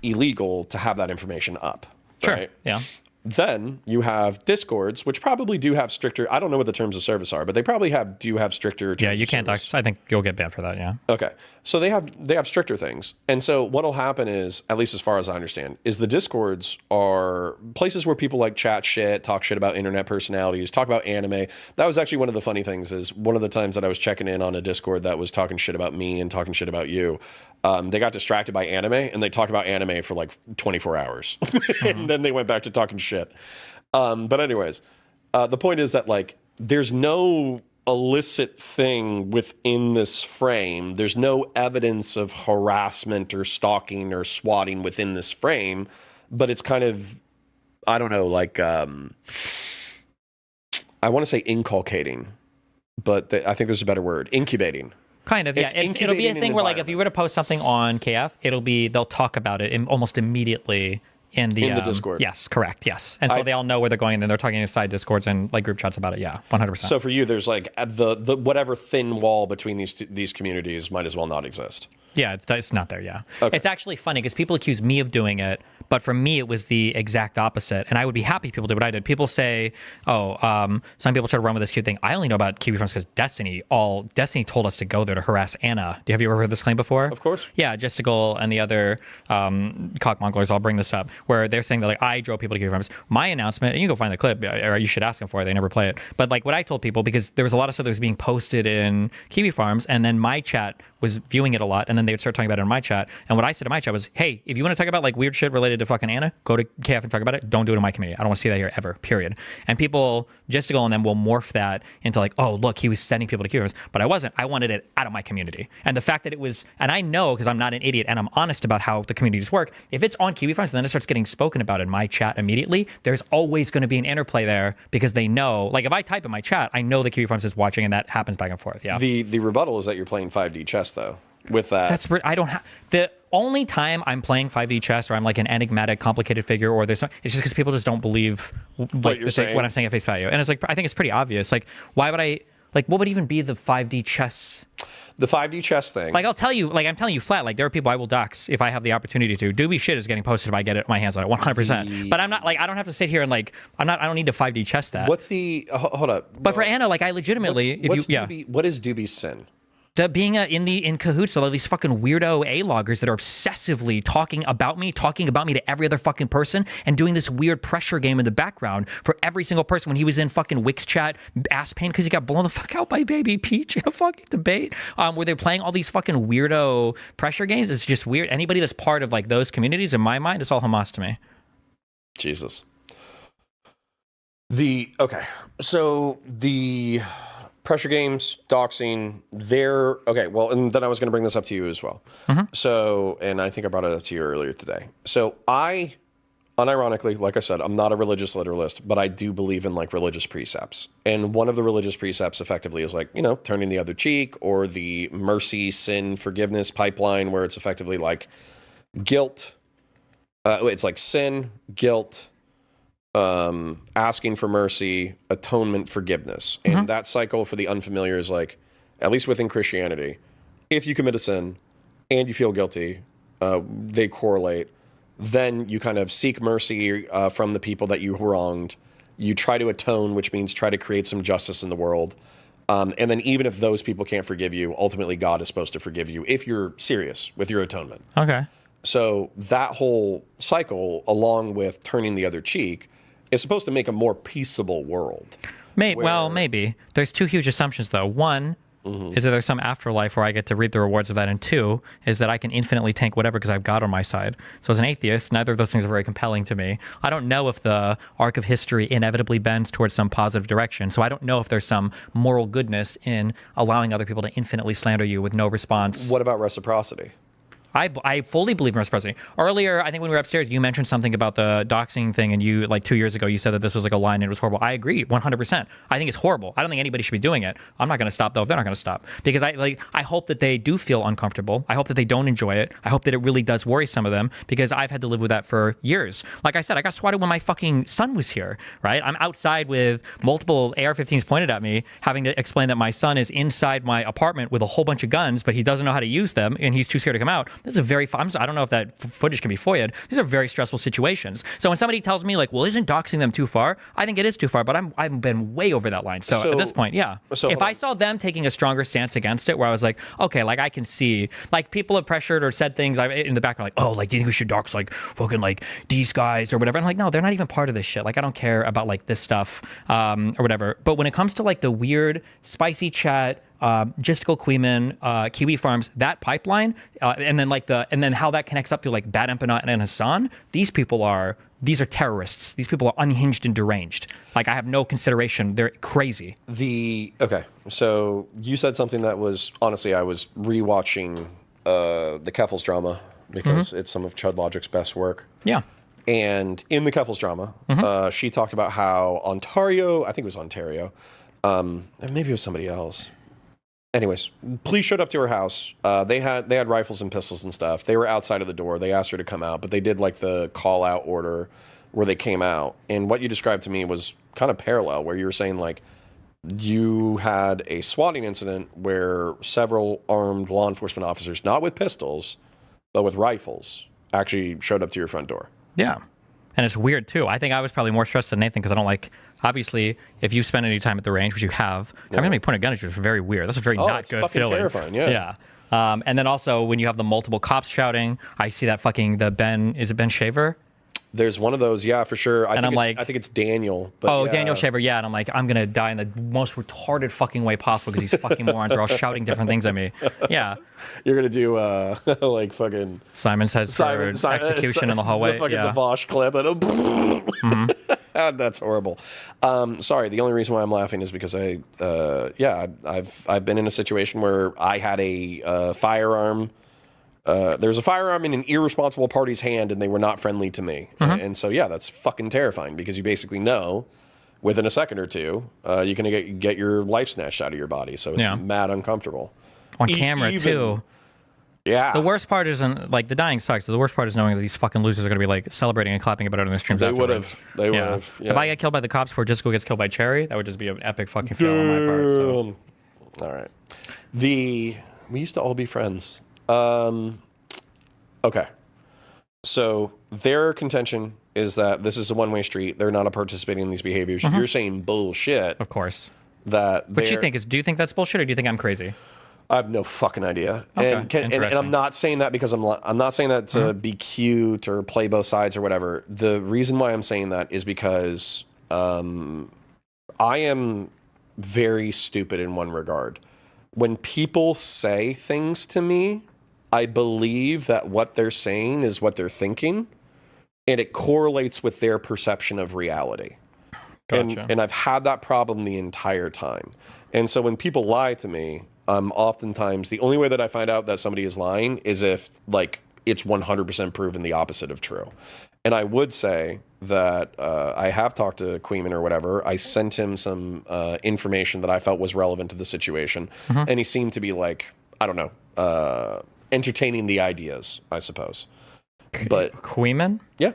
illegal to have that information up. Sure. Right? Yeah. Then you have Discords, which probably do have stricter, I don't know what the terms of service are, but they probably do have stricter terms Yeah. You of can't service. dox. I think you'll get banned for that. Yeah. Okay. So they have stricter things. And so what'll happen is, at least as far as I understand, is the Discords are places where people like chat shit, talk shit about internet personalities, talk about anime. That was actually one of the funny things, is one of the times that I was checking in on a Discord that was talking shit about me and talking shit about you. They got distracted by anime, and they talked about anime for like 24 hours. And then they went back to talking shit. But anyways, the point is that, like, there's no illicit thing within this frame. There's no evidence of harassment or stalking or swatting within this frame. but it's kind of, I don't know, like I want to say inculcating, but I think there's a better word, incubating. Kind of, yeah. It'll be a thing where, like, if you were to post something on KF, they'll talk about it almost immediately in the Discord. Yes, correct. Yes, and so they all know where they're going, and then they're talking inside Discords and like group chats about it. Yeah, 100%. So for you, there's like the whatever thin wall between these communities might as well not exist. Yeah, it's not there. Yeah, Okay. It's actually funny because people accuse me of doing it, but for me it was the exact opposite. And I would be happy people did what I did. People say, some people try to run with this cute thing. I only know about Kiwi Farms because Destiny told us to go there to harass Anna. Have you ever heard this claim before? Of course. Yeah, Justigal and the other cockmonglers all bring this up, where they're saying that like I drove people to Kiwi Farms. My announcement, and you can go find the clip, or you should ask them for it. They never play it. But like what I told people, because there was a lot of stuff that was being posted in Kiwi Farms, and then my chat was viewing it a lot, and then they would start talking about it in my chat. And what I said in my chat was, hey, if you want to talk about like weird shit related to fucking Anna, go to KF and talk about it. Don't do it in my community. I don't want to see that here ever, period. And people, Justigal and them, will morph that into like, oh, look, he was sending people to Kiwi Farms. But I wasn't. I wanted it out of my community. And the fact that it was, and I know because I'm not an idiot and I'm honest about how the communities work, if it's on Kiwi Farms and then it starts getting spoken about in my chat immediately, there's always going to be an interplay there because they know, like if I type in my chat, I know that Kiwi Farms is watching and that happens back and forth. Yeah. The rebuttal is that you're playing 5D chess though. With that, I don't have the only time I'm playing 5D chess or I'm like an enigmatic, complicated figure, or it's just because people just don't believe what I'm saying at face value. And it's like I think it's pretty obvious. Like, why would I? Like, what would even be the 5D chess? The 5D chess thing. Like, I'm telling you flat. Like, there are people I will dox if I have the opportunity to. Doobie shit is getting posted if I get my hands on it, 100%. But I'm not like I don't have to sit here and like I don't need to 5D chess that. What's the hold up? But for Anna, like I legitimately, what is Doobie's sin? Being in cahoots with all these fucking weirdo A-loggers that are obsessively talking about me to every other fucking person, and doing this weird pressure game in the background for every single person. When he was in fucking Wix chat, ass pain because he got blown the fuck out by Baby Peach in a fucking debate, where they're playing all these fucking weirdo pressure games. It's just weird. Anybody that's part of like those communities, in my mind, it's all Hamas to me. Jesus. So the pressure games, doxing, they're okay. Well, and then I was going to bring this up to you as well. Mm-hmm. So, and I think I brought it up to you earlier today. So I, unironically, like I said, I'm not a religious literalist, but I do believe in like religious precepts. And one of the religious precepts effectively is like, turning the other cheek, or the mercy, sin, forgiveness pipeline, where it's effectively like guilt. It's like sin, guilt, asking for mercy, atonement, forgiveness. And that cycle, for the unfamiliar, is like, at least within Christianity, if you commit a sin and you feel guilty, they correlate. Then you kind of seek mercy from the people that you wronged. You try to atone, which means try to create some justice in the world. And then even if those people can't forgive you, ultimately God is supposed to forgive you if you're serious with your atonement. Okay. So that whole cycle, along with turning the other cheek, is supposed to make a more peaceable world. Maybe. There's two huge assumptions, though. One is that there's some afterlife where I get to reap the rewards of that, and two is that I can infinitely tank whatever because I've God on my side. So as an atheist, neither of those things are very compelling to me. I don't know if the arc of history inevitably bends towards some positive direction, so I don't know if there's some moral goodness in allowing other people to infinitely slander you with no response. What about reciprocity? I fully believe in reciprocity. Earlier, I think when we were upstairs, you mentioned something about the doxing thing, and you, like 2 years ago, you said that this was like a line and it was horrible. I agree, 100%. I think it's horrible. I don't think anybody should be doing it. I'm not going to stop, though, if they're not going to stop. Because I hope that they do feel uncomfortable. I hope that they don't enjoy it. I hope that it really does worry some of them, because I've had to live with that for years. Like I said, I got swatted when my fucking son was here, right? I'm outside with multiple AR-15s pointed at me, having to explain that my son is inside my apartment with a whole bunch of guns, but he doesn't know how to use them, and he's too scared to come out. This is a very, I don't know if that footage can be FOIA'd. These are very stressful situations. So when somebody tells me like, well, isn't doxing them too far? I think it is too far, but I've been way over that line. So at this point, yeah. So if I saw them taking a stronger stance against it, where I was like, okay, like I can see, like people have pressured or said things in the background, like, oh, like, do you think we should dox like fucking like these guys or whatever? I'm like, no, they're not even part of this shit. Like, I don't care about like this stuff or whatever. But when it comes to like the weird spicy chat, Justigal Queeman, Kiwi Farms, that pipeline, and then how that connects up to like Bad Empanat and Hassan. These are terrorists. These people are unhinged and deranged. Like, I have no consideration. They're crazy. Okay, so you said something that was, honestly, I was rewatching the Keffels drama because it's some of Chud Logic's best work. Yeah. And in the couples drama, she talked about how Ontario, I think it was Ontario, and maybe it was somebody else. Anyways, police showed up to her house. They had rifles and pistols and stuff. They were outside of the door. They asked her to come out, but they did like the call out order where they came out. And what you described to me was kind of parallel, where you were saying like you had a swatting incident where several armed law enforcement officers, not with pistols, but with rifles, actually showed up to your front door. Yeah. And it's weird too. I think I was probably more stressed than Nathan because I don't like, obviously, if you spend any time at the range, which you have, I'm going to be pointing a gun at you. It's very weird. That's a very not good fucking feeling. Terrifying, yeah. Yeah. And then also when you have the multiple cops shouting, I see that is it Ben Shaver? There's one of those, yeah, for sure. I think it's Daniel. But oh, yeah. Daniel Shaver, yeah. And I'm like, I'm going to die in the most retarded fucking way possible because these fucking morons are all shouting different things at me. Yeah. You're going to do, like, fucking... Simon Says execution in the hallway. The fucking the Vosh clip. And that's horrible. Sorry, the only reason why I'm laughing is because I've been in a situation where I had a firearm. There's a firearm in an irresponsible party's hand, and they were not friendly to me. And so, yeah, that's fucking terrifying because you basically know within a second or two, you're going to get your life snatched out of your body. So it's mad uncomfortable. On camera, too. Yeah. The worst part isn't, like, the dying sucks. The worst part is knowing that these fucking losers are going to be, like, celebrating and clapping about it on their streams afterwards. They would have. Yeah. If I get killed by the cops before Jessica gets killed by Cherry, that would just be an epic fucking fail on my part. So. All right. We used to all be friends. Okay. So their contention is that this is a one-way street. They're not participating in these behaviors. You're saying bullshit. Of course. Do you think that's bullshit, or do you think I'm crazy? I have no fucking idea. Okay. And I'm not saying that because I'm not saying that to be cute or play both sides or whatever. The reason why I'm saying that is because I am very stupid in one regard. When people say things to me, I believe that what they're saying is what they're thinking, and it correlates with their perception of reality. Gotcha. And I've had that problem the entire time. And so when people lie to me, oftentimes the only way that I find out that somebody is lying is if like it's 100% proven the opposite of true. And I would say that I have talked to Queeman or whatever. I sent him some information that I felt was relevant to the situation, and he seemed to be like, I don't know, entertaining the ideas, I suppose. But Queeman? Yeah.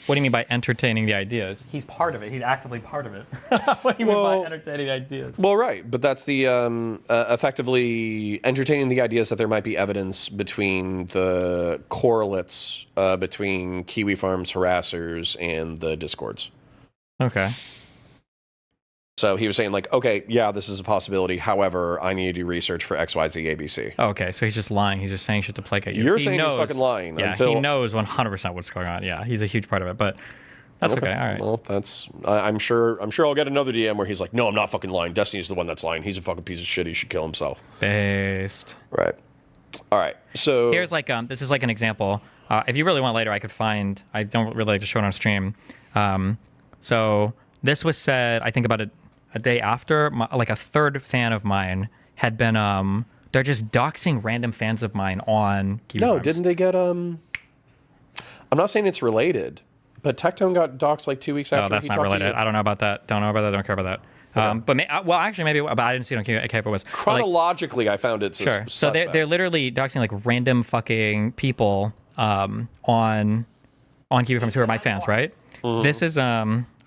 What do you mean by entertaining the ideas? He's part of it. He's actively part of it. What do you mean by entertaining ideas? Well, right. But that's the effectively entertaining the ideas that there might be evidence between the correlates between Kiwi Farms harassers and the Discords. Okay. So he was saying like, okay, yeah, this is a possibility. However, I need to do research for X, Y, Z, ABC. Okay, so he's just lying. He's just saying shit to placate you. You're saying he's fucking lying. Yeah, he knows 100% what's going on. Yeah, he's a huge part of it, but that's okay. All right. Well, I'm sure I'll get another DM where he's like, no, I'm not fucking lying. Destiny's the one that's lying. He's a fucking piece of shit. He should kill himself. Based. Right. All right. So here's like this is like an example. If you really want later, I could find. I don't really like to show it on stream. So this was said, I think about a day after, like a third fan of mine had been, they're just doxing random fans of mine on Kiwi Farms. Didn't they get, I'm not saying it's related, but Tectone got doxed like 2 weeks after. Oh, that's not related. I don't know about that. Don't care about that. Okay. But actually, maybe, but I didn't see it on Kiwi. Okay, if it was. Chronologically, I found it sure. So they're literally doxing like random fucking people on Kiwi Farms who are my fans, right? Mm-hmm. This is,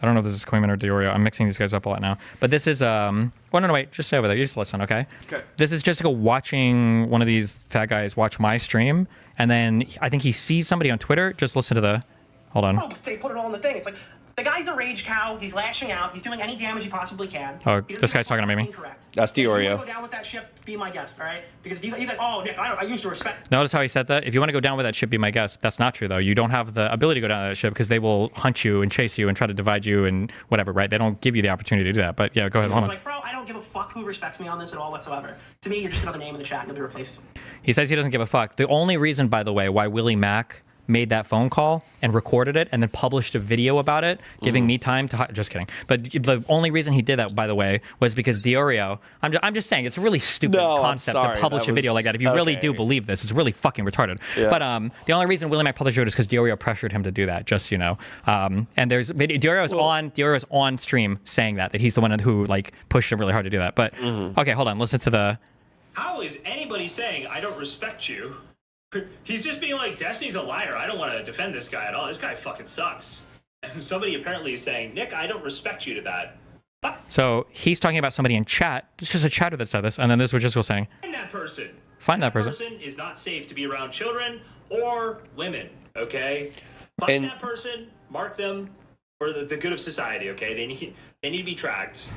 I don't know if this is Queeman or Diorio. I'm mixing these guys up a lot now. But this is, no, wait. Just stay over there. You just listen, okay? Okay. This is just watching one of these fat guys watch my stream. And then I think he sees somebody on Twitter. Just listen to the, hold on. Oh, they put it all in the thing. It's like, the guy's a rage cow. He's lashing out. He's doing any damage he possibly can. Oh, this guy's talking to me. Incorrect. That's Diorio. If you want to go down with that ship, be my guest, all right? Because if you guys, oh, Nick, I used to respect. Notice how he said that? If you want to go down with that ship, be my guest. That's not true, though. You don't have the ability to go down with that ship because they will hunt you and chase you and try to divide you and whatever, right? They don't give you the opportunity to do that. But yeah, go ahead. It's like, bro, I don't give a fuck who respects me on this at all whatsoever. To me, you're just another name in the chat and you'll be replaced. He says he doesn't give a fuck. The only reason, by the way, why Willie Mack made that phone call and recorded it and then published a video about it, giving me time to... Just kidding. But the only reason he did that, by the way, was because Diorio... I'm just saying, it's a really stupid concept to publish a video like that. If you really do believe this, it's really fucking retarded. Yeah. But the only reason Willie Mack published it is because Diorio pressured him to do that, just, you know. And there's... Diorio's on stream saying that he's the one who, like, pushed him really hard to do that. But, okay, hold on. Listen to the... How is anybody saying, I don't respect you? He's just being like, Destiny's a liar. I don't want to defend this guy at all. This guy fucking sucks. And somebody apparently is saying, Nick, I don't respect you to that. So he's talking about somebody in chat. It's just a chatter that said this. And then this was just go saying, Find that person. Find that person. That person is not safe to be around children or women, okay? Find that person, mark them for the good of society, okay? They need to be tracked.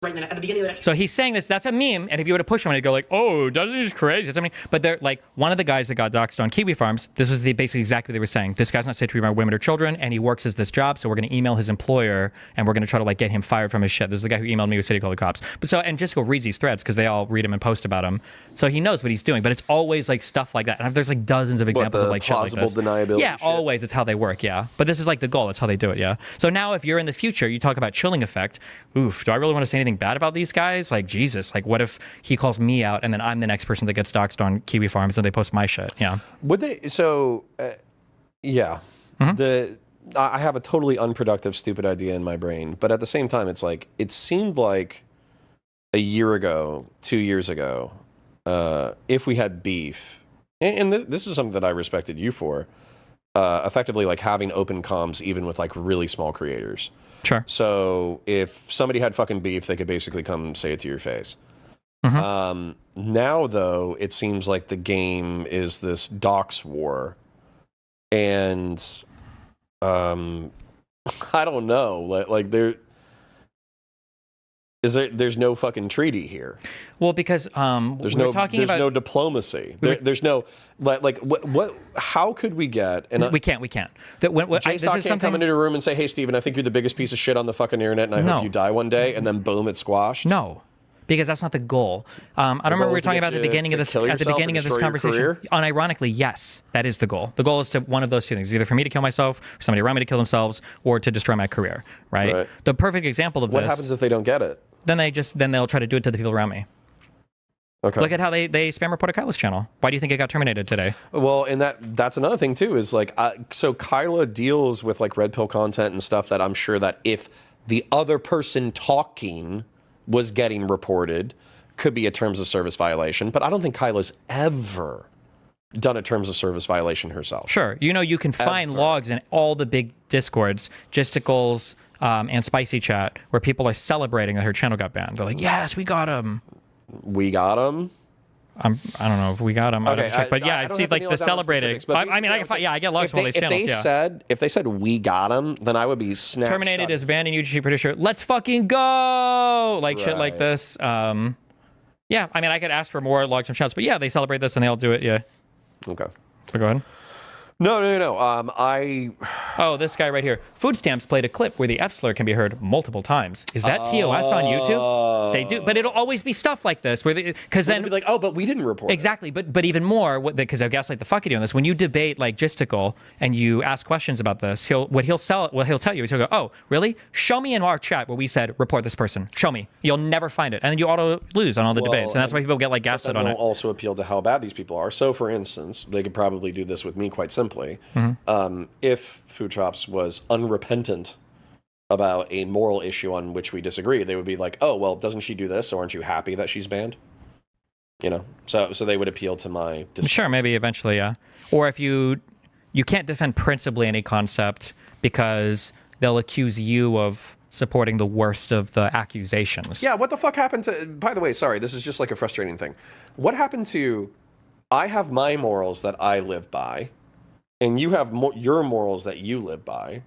Right then, at the beginning of that. So he's saying this, that's a meme, and if you were to push him, he'd go like, oh, doesn't he just crazy? But they're like, one of the guys that got doxed on Kiwi Farms, this was basically exactly what they were saying. This guy's not safe to be around women or children, and he works as this job, so we're going to email his employer, and we're going to try to like get him fired from his shit. This is the guy who emailed me who said he called the cops. And Jessica reads these threads because they all read him and post about him. So he knows what he's doing, but it's always like stuff like that. And there's like dozens of examples of like shit like this. Deniability yeah, shit. Always. It's how they work, yeah. But this is like the goal. That's how they do it, yeah. So now if you're in the future, you talk about chilling effect. Oof, do I really want to say anything bad about these guys? Like, Jesus, like what if he calls me out and then I'm the next person that gets doxed on Kiwi Farms and they post my shit? Yeah. Would they? So, yeah. I have a totally unproductive, stupid idea in my brain, but at the same time, it's like, it seemed like a year ago, 2 years ago, if we had beef, and this is something that I respected you for, effectively like having open comms even with like really small creators. Sure. So if somebody had fucking beef, they could basically come say it to your face. Now, though, it seems like the game is this dox war. And I don't know. Like there's no fucking treaty here. Well, because there's no diplomacy. There's no what how could we get and we can't. This is something come into a room and say, hey Steven, I think you're the biggest piece of shit on the fucking internet and I hope you die one day, and then boom, it's squashed. No. Because that's not the goal. I don't remember we were talking about at the beginning of this conversation. Unironically, yes, that is the goal. The goal is to one of those two things: either for me to kill myself, or somebody around me to kill themselves, or to destroy my career. Right? The perfect example of what happens if they don't get it? Then they'll try to do it to the people around me. Okay. Look at how they spam reported Kyla's channel. Why do you think it got terminated today? Well, and that's another thing too, is like, so Kyla deals with like red pill content and stuff that I'm sure that if the other person talking was getting reported could be a terms of service violation, but I don't think Kyla's ever done a terms of service violation herself. Sure. You know, you can find logs in all the big discords, Gisticles, and Spicy Chat, where people are celebrating that her channel got banned. They're like, yes, we got him. We got him? I don't know if we got him. Okay, check, but yeah, I'd see like the celebrating. I get logs from all these channels. If they said we got him, then I would be snapped. Terminated as banning YouTube producer. Let's fucking go! Like shit like this. Yeah, I mean, I could ask for more logs from chats, but yeah, they celebrate this and they all do it. Yeah. Okay. So go ahead. No. Oh, this guy right here. Food Stamps played a clip where the F slur can be heard multiple times. Is that TOS on YouTube? They do, but it'll always be stuff like this, where because then be like, oh, but we didn't report exactly. But even more, because I guess like the fuck you doing this. When you debate like Gisticle and you ask questions about this, he'll tell you is he'll go, oh, really? Show me in our chat where we said report this person. Show me. You'll never find it, and then you auto lose on all the debates, and that's why people get like gaslit on it. Also appeal to how bad these people are. So, for instance, they could probably do this with me quite simply. If Food Chops was unrepentant about a moral issue on which we disagree, they would be like, oh, well, doesn't she do this? So aren't you happy that she's banned? You know, so they would appeal to my disgust. Sure, maybe eventually, yeah. Or if you can't defend principally any concept because they'll accuse you of supporting the worst of the accusations. Yeah, what the fuck happened to... By the way, sorry, this is just like a frustrating thing. What happened to... I have my morals that I live by, and you have your morals that you live by.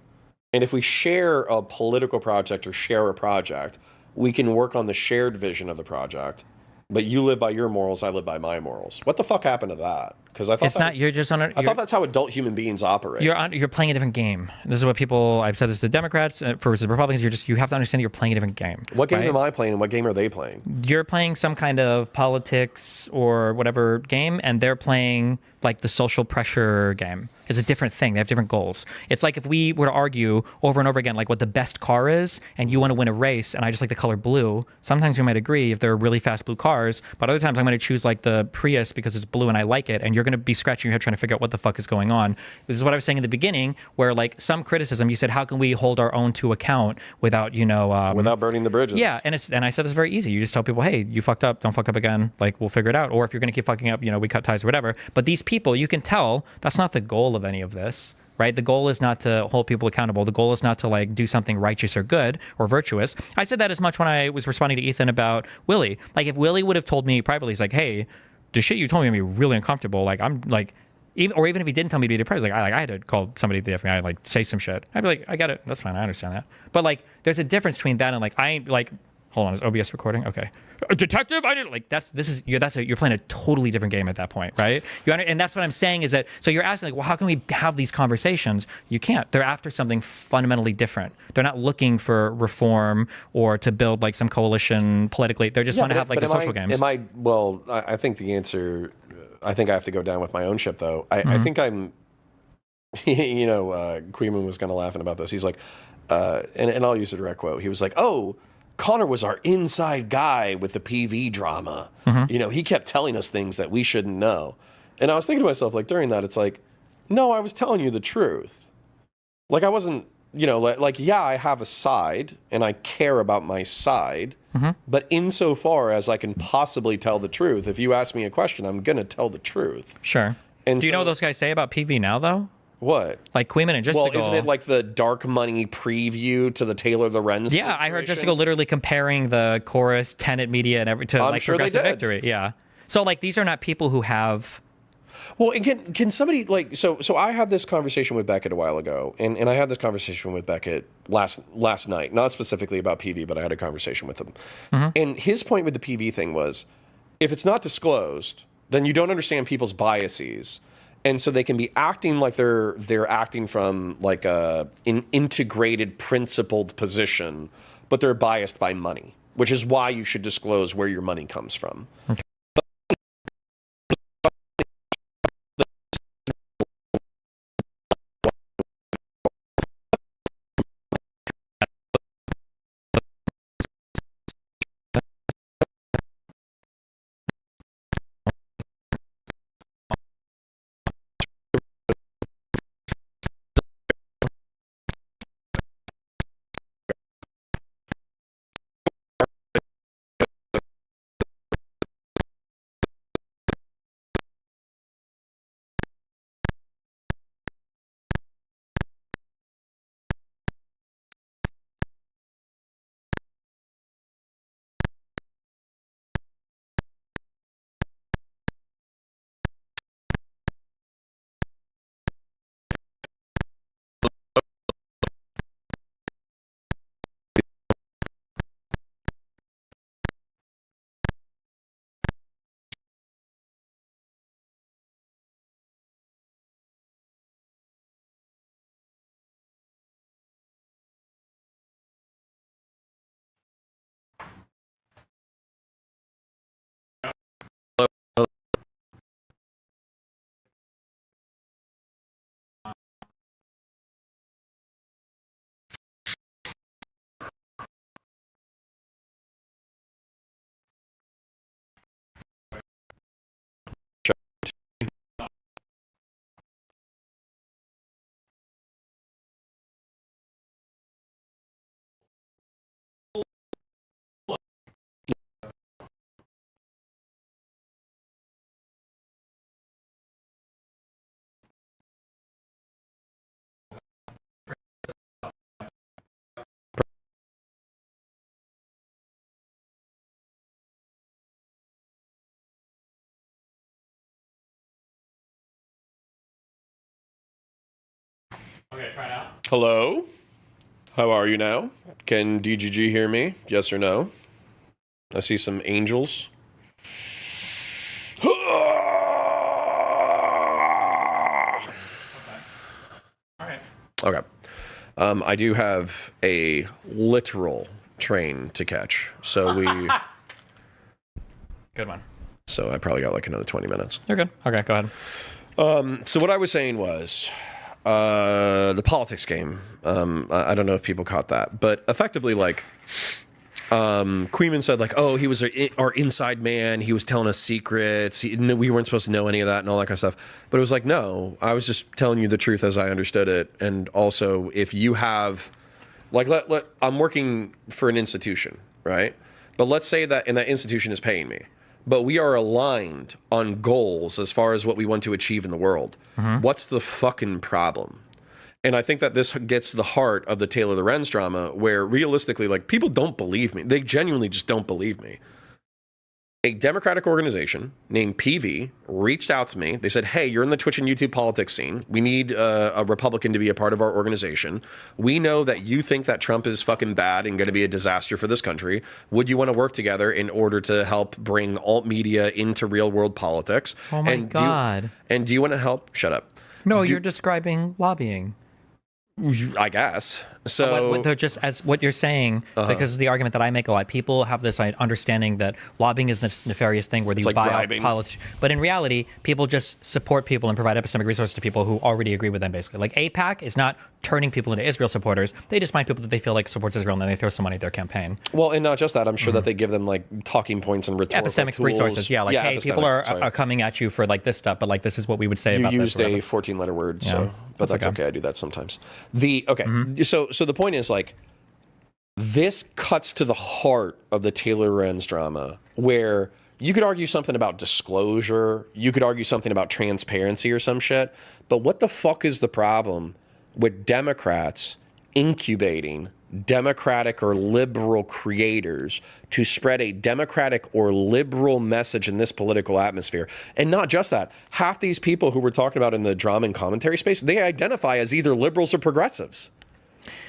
And if we share a political project or share a project, we can work on the shared vision of the project. But you live by your morals, I live by my morals. What the fuck happened to that? Because I thought It's not. You're just on. I thought that's how adult human beings operate. You're playing a different game. This is what people. I've said this to Democrats versus Republicans. You have to understand that you're playing a different game. What game right? am I playing, and what game are they playing? You're playing some kind of politics or whatever game, and they're playing like the social pressure game. It's a different thing. They have different goals. It's like if we were to argue over and over again, like what the best car is, and you want to win a race, and I just like the color blue. Sometimes we might agree if they're really fast blue cars, but other times I'm going to choose like the Prius because it's blue and I like it, and you're going to be scratching your head trying to figure out what the fuck is going on. This is what I was saying in the beginning, where like some criticism, you said, how can we hold our own to account without, without burning the bridges? Yeah, and I said this very easy. You just tell people, hey, you fucked up, don't fuck up again. Like we'll figure it out. Or if you're going to keep fucking up, we cut ties or whatever. But these people, you can tell that's not the goal of any of this. Right? The goal is not to hold people accountable. The goal is not to like do something righteous or good or virtuous. I said that as much when I was responding to Ethan about Willie. Like if Willie would have told me privately, he's like, hey, the shit you told me made me really uncomfortable. Like I'm like, even if he didn't tell me to be depressed, like I had to call somebody at the FBI, like say some shit. I'd be like, I got it. That's fine. I understand that. But like, there's a difference between that and like, I ain't like, hold on, is OBS recording? Okay. A detective? I didn't like you're playing a totally different game at that point, right? And that's what I'm saying is that, so you're asking like, well, how can we have these conversations? You can't. They're after something fundamentally different. They're not looking for reform or to build like some coalition politically. They just want to have like the social games. Well, I think the answer, I think I have to go down with my own ship though. I think I'm, Queeman was kind of laughing about this. He's like, and I'll use a direct quote. He was like, oh, Connor was our inside guy with the PV drama. He kept telling us things that we shouldn't know. And I was thinking to myself, like, during that, it's like, no, I was telling you the truth. Like, I wasn't, yeah, I have a side and I care about my side. But insofar as I can possibly tell the truth, if you ask me a question, I'm going to tell the truth. Sure. And do you know what those guys say about PV now, though? What? Like Queeman and Justico. Well, isn't it like the Dark Money preview to the Taylor Lorenz situation? I heard Justico literally comparing the chorus, Tenet Media, and to like sure Progressive Victory. Yeah. So like these are not people who have. Well, can somebody like so I had this conversation with Beckett a while ago, and I had this conversation with Beckett last night, not specifically about PV, but I had a conversation with him. And his point with the PV thing was, if it's not disclosed, then you don't understand people's biases. And so they can be acting like they're acting from like an integrated, principled position, but they're biased by money, which is why you should disclose where your money comes from. Okay. Okay, try it out. Hello? How are you now? Can DGG hear me? Yes or no? I see some angels. Okay. I do have a literal train to catch. So Good one. So I probably got like another 20 minutes. You're good. Okay, go ahead. So what I was saying was the politics game. I don't know if people caught that, but effectively, like, Queeman said, like, oh, he was our inside man. He was telling us secrets. We weren't supposed to know any of that and all that kind of stuff. But it was like, no, I was just telling you the truth as I understood it. And also, if you have, like, I'm working for an institution, right? But let's say that, and that institution is paying me. But we are aligned on goals as far as what we want to achieve in the world. What's the fucking problem? And I think that this gets to the heart of the Taylor Lorenz drama, where realistically, like, people don't believe me. They genuinely just don't believe me. A Democratic organization named PV reached out to me. They said, hey, you're in the Twitch and YouTube politics scene. We need a Republican to be a part of our organization. We know that you think that Trump is fucking bad and going to be a disaster for this country. Would you want to work together in order to help bring alt media into real world politics? Oh my God. Do you want to help? Shut up. No, you're describing lobbying. I guess. So they're just as what you're saying, because of the argument that I make a lot. People have this understanding that lobbying is this nefarious thing where you like buy bribing. off politics. But in reality, people just support people and provide epistemic resources to people who already agree with them, basically. Like AIPAC is not turning people into Israel supporters. They just find people that they feel like supports Israel and then they throw some money at their campaign. Well, and not just that. I'm sure that they give them like talking points and rhetorical Epistemic tools. resources. Yeah, like, hey, people are sorry. coming at you for like this stuff, but like this is what we would say You about this. used a 14-letter word, so but that's okay. I do that sometimes. So the point is, like, this cuts to the heart of the Taylor Lorenz drama, where you could argue something about disclosure, you could argue something about transparency or some shit, but what the fuck is the problem with Democrats incubating Democratic or liberal creators to spread a Democratic or liberal message in this political atmosphere? And not just that, half these people who we're talking about in the drama and commentary space, they identify as either liberals or progressives.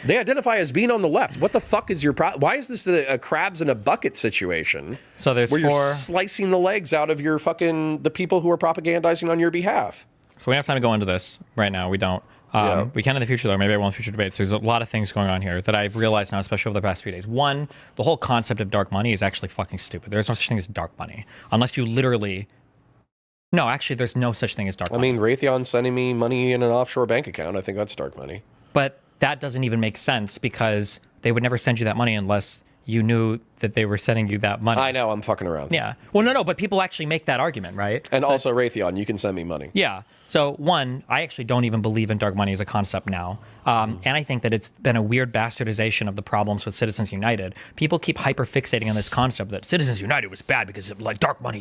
They identify as being on the left. What the fuck is your problem? Why is this a crabs in a bucket situation? So there's where you're slicing the legs out of your the people who are propagandizing on your behalf. So we don't have time to go into this right now. We don't. We can in the future, though. Maybe I will in future debates. There's a lot of things going on here that I've realized now, especially over the past few days. One, the whole concept of dark money is actually fucking stupid. There's no such thing as dark money. Unless you literally... No, actually, there's no such thing as dark money. I mean, Raytheon sending me money in an offshore bank account, I think that's dark money. But that doesn't even make sense, because they would never send you that money unless you knew that they were sending you that money. I know, I'm fucking around. Yeah. Well, no, but people actually make that argument, right? And so also, Raytheon, you can send me money. Yeah. So, one, I actually don't even believe in dark money as a concept now. And I think that it's been a weird bastardization of the problems with Citizens United. People keep hyper-fixating on this concept that Citizens United was bad because of, like, dark money.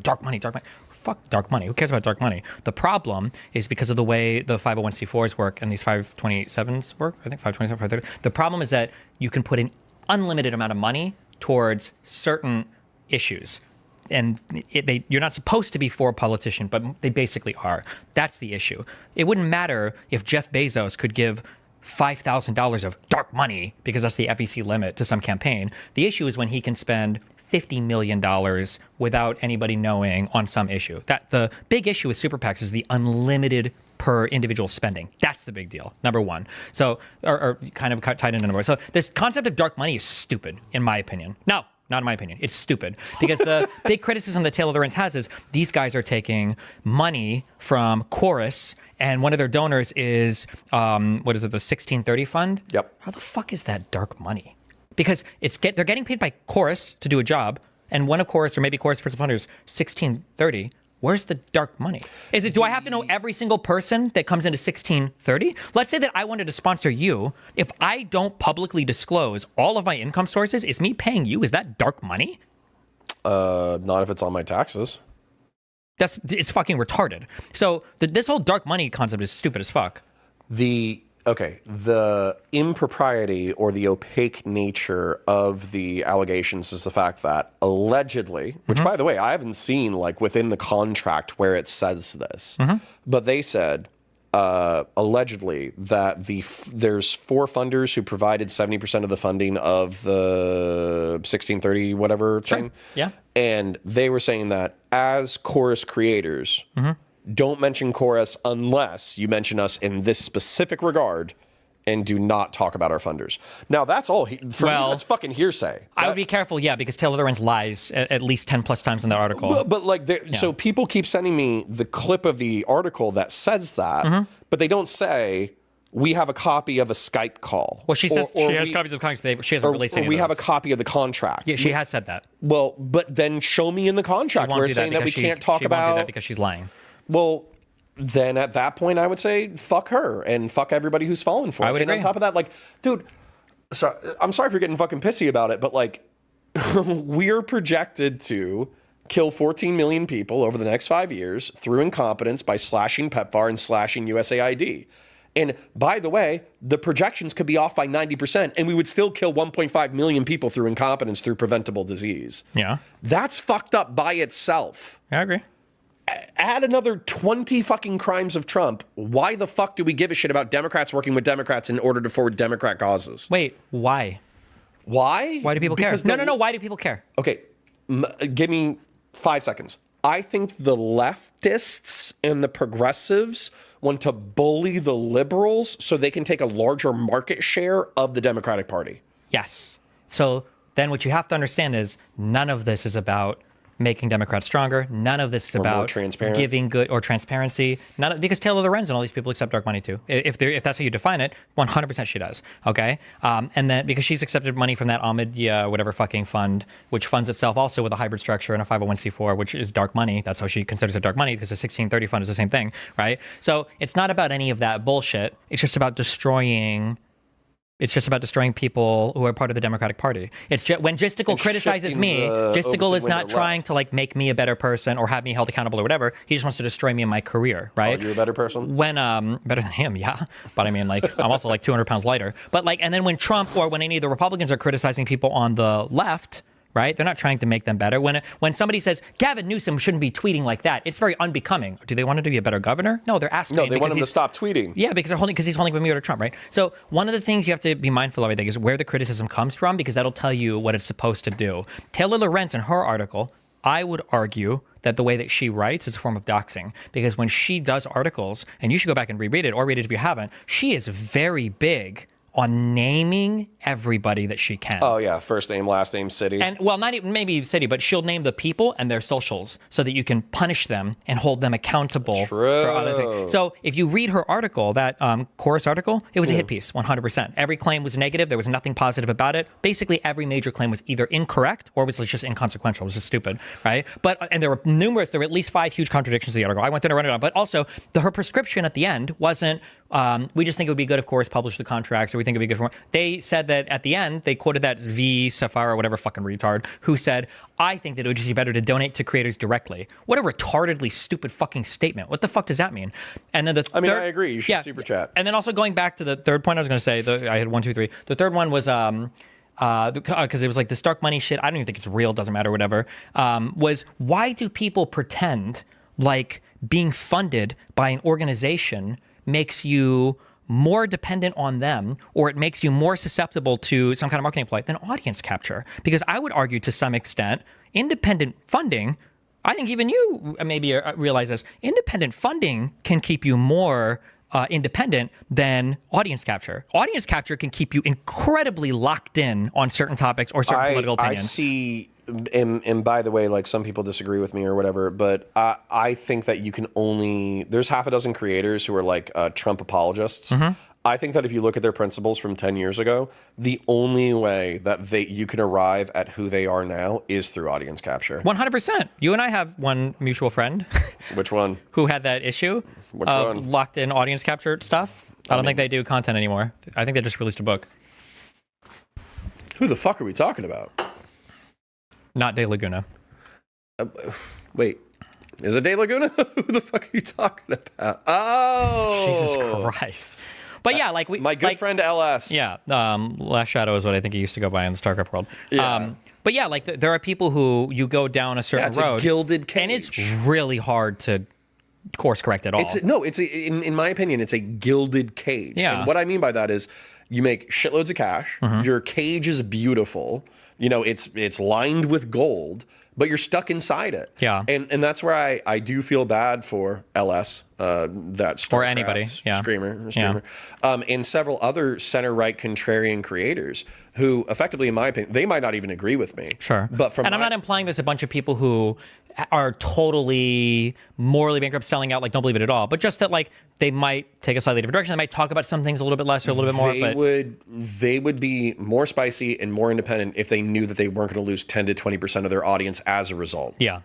Fuck dark money. Who cares about dark money? The problem is because of the way the 501c4s work and these 527s work. I think 527, 530. The problem is that you can put an unlimited amount of money towards certain issues. And you're not supposed to be for a politician, but they basically are. That's the issue. It wouldn't matter if Jeff Bezos could give $5,000 of dark money, because that's the FEC limit, to some campaign. The issue is when he can spend $50 million without anybody knowing on some issue. That the big issue with super PACs is the unlimited per individual spending. That's the big deal, number one. So, or kind of tied into number one. So this concept of dark money is stupid, in my opinion. No, not in my opinion. It's stupid, because the big criticism that Taylor Lorenz has is these guys are taking money from Chorus, and one of their donors is, what is it, the 1630 fund? Yep. How the fuck is that dark money? Because they're getting paid by Chorus to do a job, and one of Chorus, or maybe Chorus principal funders, 1630. Where's the dark money? Do I have to know every single person that comes into 1630? Let's say that I wanted to sponsor you. If I don't publicly disclose all of my income sources, is me paying you, is that dark money? Not if it's on my taxes. It's fucking retarded. So this whole dark money concept is stupid as fuck. The impropriety or the opaque nature of the allegations is the fact that allegedly, which by the way, I haven't seen like within the contract where it says this, but they said allegedly that there's 4 funders who provided 70% of the funding of the 1630 whatever thing. Yeah. And they were saying that as Chorus creators, don't mention Chorus unless you mention us in this specific regard, and do not talk about our funders. Now, that's all. For me, that's fucking hearsay. I would be careful, because Taylor Lorenz lies at least 10 plus times in that article. But like, so people keep sending me the clip of the article that says that, but they don't say, we have a copy of a Skype call. Well, she says she has copies of contracts. She hasn't released any of we those. have a copy of the contract. Yeah, she has said that. Well, but then show me in the contract where it's saying that we can't talk she about... won't do that because she's lying. Well, then at that point, I would say, fuck her and fuck everybody who's fallen for it. I would agree. On top of that, like, dude, I'm sorry for getting fucking pissy about it, but like, we're projected to kill 14 million people over the next 5 years through incompetence by slashing PEPFAR and slashing USAID. And by the way, the projections could be off by 90%, and we would still kill 1.5 million people through incompetence through preventable disease. Yeah. That's fucked up by itself. I agree. Add another 20 fucking crimes of Trump. Why the fuck do we give a shit about Democrats working with Democrats in order to forward Democrat causes? Wait, why? Why? Why do people care? No. Why do people care? Okay, give me 5 seconds. I think the leftists and the progressives want to bully the liberals so they can take a larger market share of the Democratic Party. Yes. So then what you have to understand is none of this is about making Democrats stronger. None of this is about giving good or transparency. Because Taylor Lorenz and all these people accept dark money too. If that's how you define it, 100% she does. Okay, and then because she's accepted money from that Ahmed whatever fucking fund, which funds itself also with a hybrid structure and a 501c4, which is dark money. That's how she considers it dark money because the 1630 fund is the same thing, right? So it's not about any of that bullshit. It's just about destroying. It's just about destroying people who are part of the Democratic Party. It's just, when Gisticle criticizes me, Gisticle is not trying to like make me a better person or have me held accountable or whatever. He just wants to destroy me in my career, right? Oh, you're a better person? When better than him, yeah. But I mean, like, I'm also like 200 pounds lighter. But like, and then when Trump or when any of the Republicans are criticizing people on the left, right? They're not trying to make them better. When somebody says Gavin Newsom shouldn't be tweeting like that, it's very unbecoming. Do they want him to be a better governor? No, they're asking. No, they want him to stop tweeting. Yeah, because he's holding me to Trump, right? So one of the things you have to be mindful of, I think, is where the criticism comes from, because that'll tell you what it's supposed to do. Taylor Lorenz in her article, I would argue that the way that she writes is a form of doxing, because when she does articles, and you should go back and reread it or read it if you haven't, she is very big on naming everybody that she can. Oh yeah, first name, last name, city. And well, not even maybe city, but she'll name the people and their socials so that you can punish them and hold them accountable for other things. So if you read her article, that chorus article, it was a hit piece, 100%. Every claim was negative. There was nothing positive about it. Basically, every major claim was either incorrect or was just inconsequential. It was just stupid, right? But and there were at least 5 huge contradictions in the article. I went there to run it down. But also, her prescription at the end wasn't, we just think it would be good if Core's published the contracts, or we think it would be good for more. They said that at the end, they quoted that V. Safara, whatever fucking retard, who said, I think that it would just be better to donate to creators directly. What a retardedly stupid fucking statement. What the fuck does that mean? And then I agree. You should super chat. And then also going back to the third point I was going to say, I had 1, 2, 3. The third one was, because it was like this dark money shit. I don't even think it's real. Doesn't matter, whatever. Was why do people pretend like being funded by an organization makes you more dependent on them, or it makes you more susceptible to some kind of marketing ploy than audience capture? Because I would argue to some extent, independent funding, I think even you maybe realize this, independent funding can keep you more independent than audience capture. Audience capture can keep you incredibly locked in on certain topics or certain political opinions. I see, and by the way, like some people disagree with me or whatever, but I think that you can only, there's half a dozen creators who are like Trump apologists. I think that if you look at their principles from 10 years ago, the only way that you can arrive at who they are now is through audience capture. 100%. You and I have one mutual friend. Which one? Who had that issue of locked in audience capture stuff. I don't think they do content anymore. I think they just released a book. Who the fuck are we talking about? Not De Laguna. Wait. Is it De Laguna? Who the fuck are you talking about? Oh! Jesus Christ. But yeah, like my good friend LS. Yeah, Last Shadow is what I think he used to go by in the StarCraft world. Yeah. But yeah, like there are people who you go down a certain road, a gilded cage, and it's really hard to course correct at all. In my opinion, it's a gilded cage. Yeah. And what I mean by that is you make shitloads of cash. Your cage is beautiful. You know, it's lined with gold. but you're stuck inside it. Yeah. And that's where I do feel bad for LS, that Or anybody, yeah. streamer, Yeah. and several other center-right contrarian creators who effectively, in my opinion, they might not even agree with me. Sure. But I'm not implying there's a bunch of people who are totally morally bankrupt, selling out, like don't believe it at all. But just that, like, they might take a slightly different direction. They might talk about some things a little bit less or a little bit more. They would be more spicy and more independent if they knew that they weren't going to lose 10 to 20% of their audience as a result. Yeah.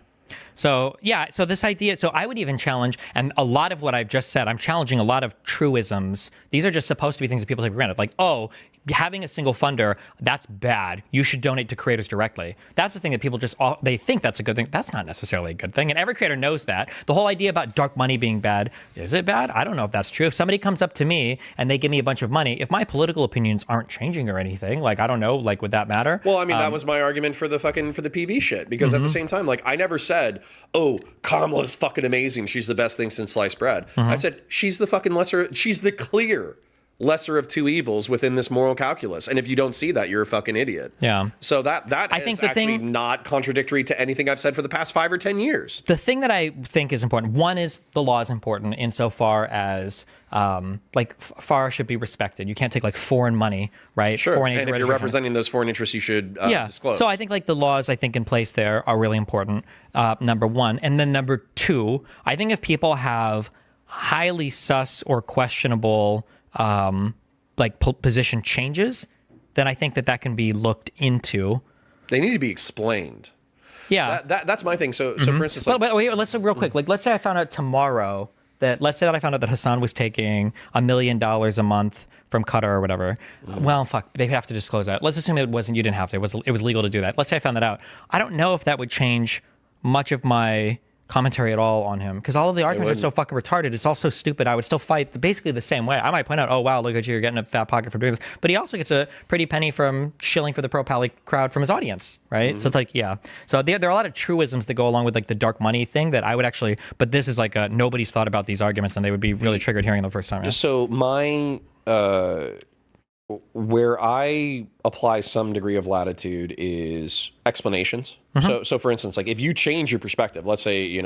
So this idea, so I would even challenge, and a lot of what I've just said, I'm challenging a lot of truisms. These are just supposed to be things that people take for granted. Like, oh, having a single funder, that's bad. You should donate to creators directly. That's the thing that people they think that's a good thing. That's not necessarily a good thing. And every creator knows that. The whole idea about dark money being bad, is it bad? I don't know if that's true. If somebody comes up to me and they give me a bunch of money, if my political opinions aren't changing or anything, like, I don't know, like, would that matter? Well, I mean, that was my argument for the PV shit, because at the same time, like, I never said, oh, Kamala's fucking amazing, she's the best thing since sliced bread. I said, she's the clear lesser of two evils within this moral calculus. And if you don't see that, you're a fucking idiot. Yeah. So that I is think the actually thing, not contradictory to anything I've said for the past 5 or 10 years. The thing that I think is important, one is the law is important insofar as FAR should be respected. You can't take, like, foreign money, right? Sure. Foreign And agent if you're registration. representing those foreign interests, you should disclose. So I think, like, the laws I think in place there are really important, number one. And then number two, I think if people have highly sus or questionable position changes, then I think that can be looked into. They need to be explained. Yeah. That's my thing. So for instance, like, but wait, let's real quick. Like, let's say I found out tomorrow that Hassan was taking $1 million a month from Qatar or whatever. Well, fuck, they have to disclose that. Let's assume it wasn't. You didn't have to. It was legal to do that. Let's say I found that out. I don't know if that would change much of my commentary at all on him, because all of the arguments are so fucking retarded. It's all so stupid. I would still fight basically the same way. I might point out, oh wow, look at you, you're getting a fat pocket from doing this, but he also gets a pretty penny from shilling for the pro-pally crowd from his audience, right? So it's like, yeah. So there are a lot of truisms that go along with, like, the dark money thing that I would actually, but this is like nobody's thought about these arguments, and they would be really triggered hearing them the first time. Yeah? So my where I apply some degree of latitude is explanations. So for instance, like, if you change your perspective, let's say, I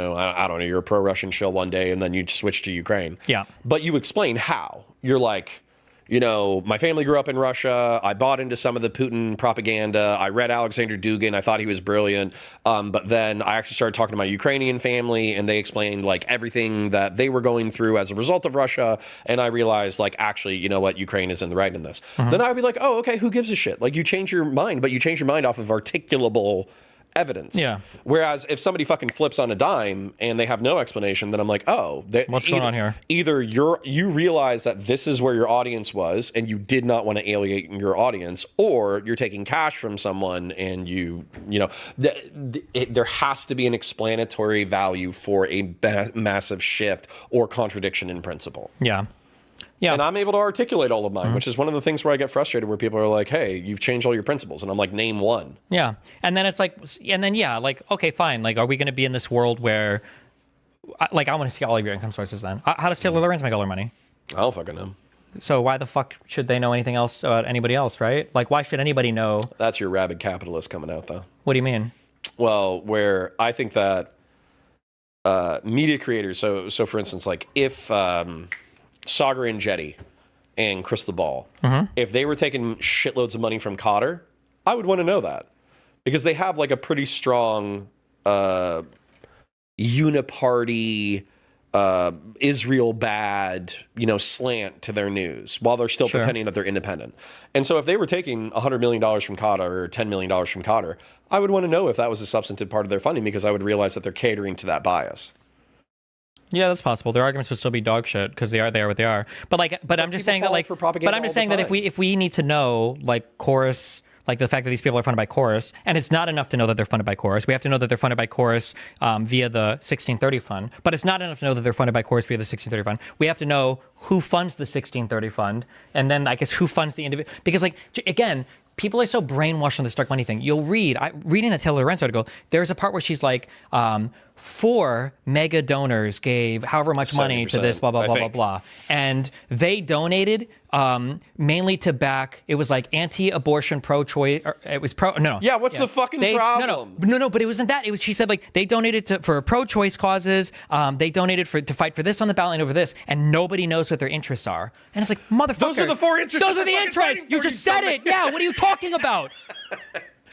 don't know, you're a pro-Russian shill one day and then you switch to Ukraine. Yeah. But you explain how. You're like, my family grew up in Russia. I bought into some of the Putin propaganda. I read Alexander Dugin. I thought he was brilliant. But then I actually started talking to my Ukrainian family, and they explained, like, everything that they were going through as a result of Russia. And I realized, like, actually, you know what? Ukraine is in the right in this. Then I would be like, oh, okay, who gives a shit? Like, you change your mind, but you change your mind off of articulable evidence. Yeah. Whereas if somebody fucking flips on a dime and they have no explanation, then I'm like, oh, what's going on here? Either you realize that this is where your audience was and you did not want to alienate your audience, or you're taking cash from someone and there has to be an explanatory value for a massive shift or contradiction in principle. Yeah. Yeah. And I'm able to articulate all of mine, which is one of the things where I get frustrated, where people are like, hey, you've changed all your principles. And I'm like, name one. Yeah. And then it's like, okay, fine. Like, are we going to be in this world where, like, I want to see all of your income sources then? How does Taylor Lorenz make all her money? I don't fucking know. So why the fuck should they know anything else about anybody else, right? Like, why should anybody know? That's your rabid capitalist coming out, though. What do you mean? Well, where I think that media creators, so for instance, like, if Sagar and Jetty and Crystal Ball, if they were taking shitloads of money from Qatar, I would want to know that, because they have, like, a pretty strong uniparty, Israel bad, slant to their news, while they're still pretending that they're independent. And so if they were taking $100 million from Qatar or $10 million from Qatar, I would want to know if that was a substantive part of their funding, because I would realize that they're catering to that bias. Yeah, that's possible. Their arguments would still be dog shit because they are what they are. But I'm just saying that, like, if we need to know, like, Chorus, like, the fact that these people are funded by Chorus, and it's not enough to know that they're funded by Chorus. We have to know that they're funded by Chorus via the 1630 fund. But it's not enough to know that they're funded by Chorus via the 1630 fund. We have to know who funds the 1630 fund, and then, I guess, who funds the individual. Because, like, again, people are so brainwashed on this dark money thing. You'll reading that Taylor Lorenz article, there's a part where she's like, 4 mega donors gave however much money to this, blah, blah, I blah, blah, think. blah. And they donated mainly to back, it was like anti-abortion, pro-choice, or it was no. Yeah, what's the fucking problem? No, but it wasn't that. It was, she said, like, they donated for pro-choice causes. They donated to fight for this on the ballot and over this, and nobody knows what their interests are. And it's like, motherfucker. Those are the 4 interests. Those are the interests. You just said it. Yeah, what are you talking about?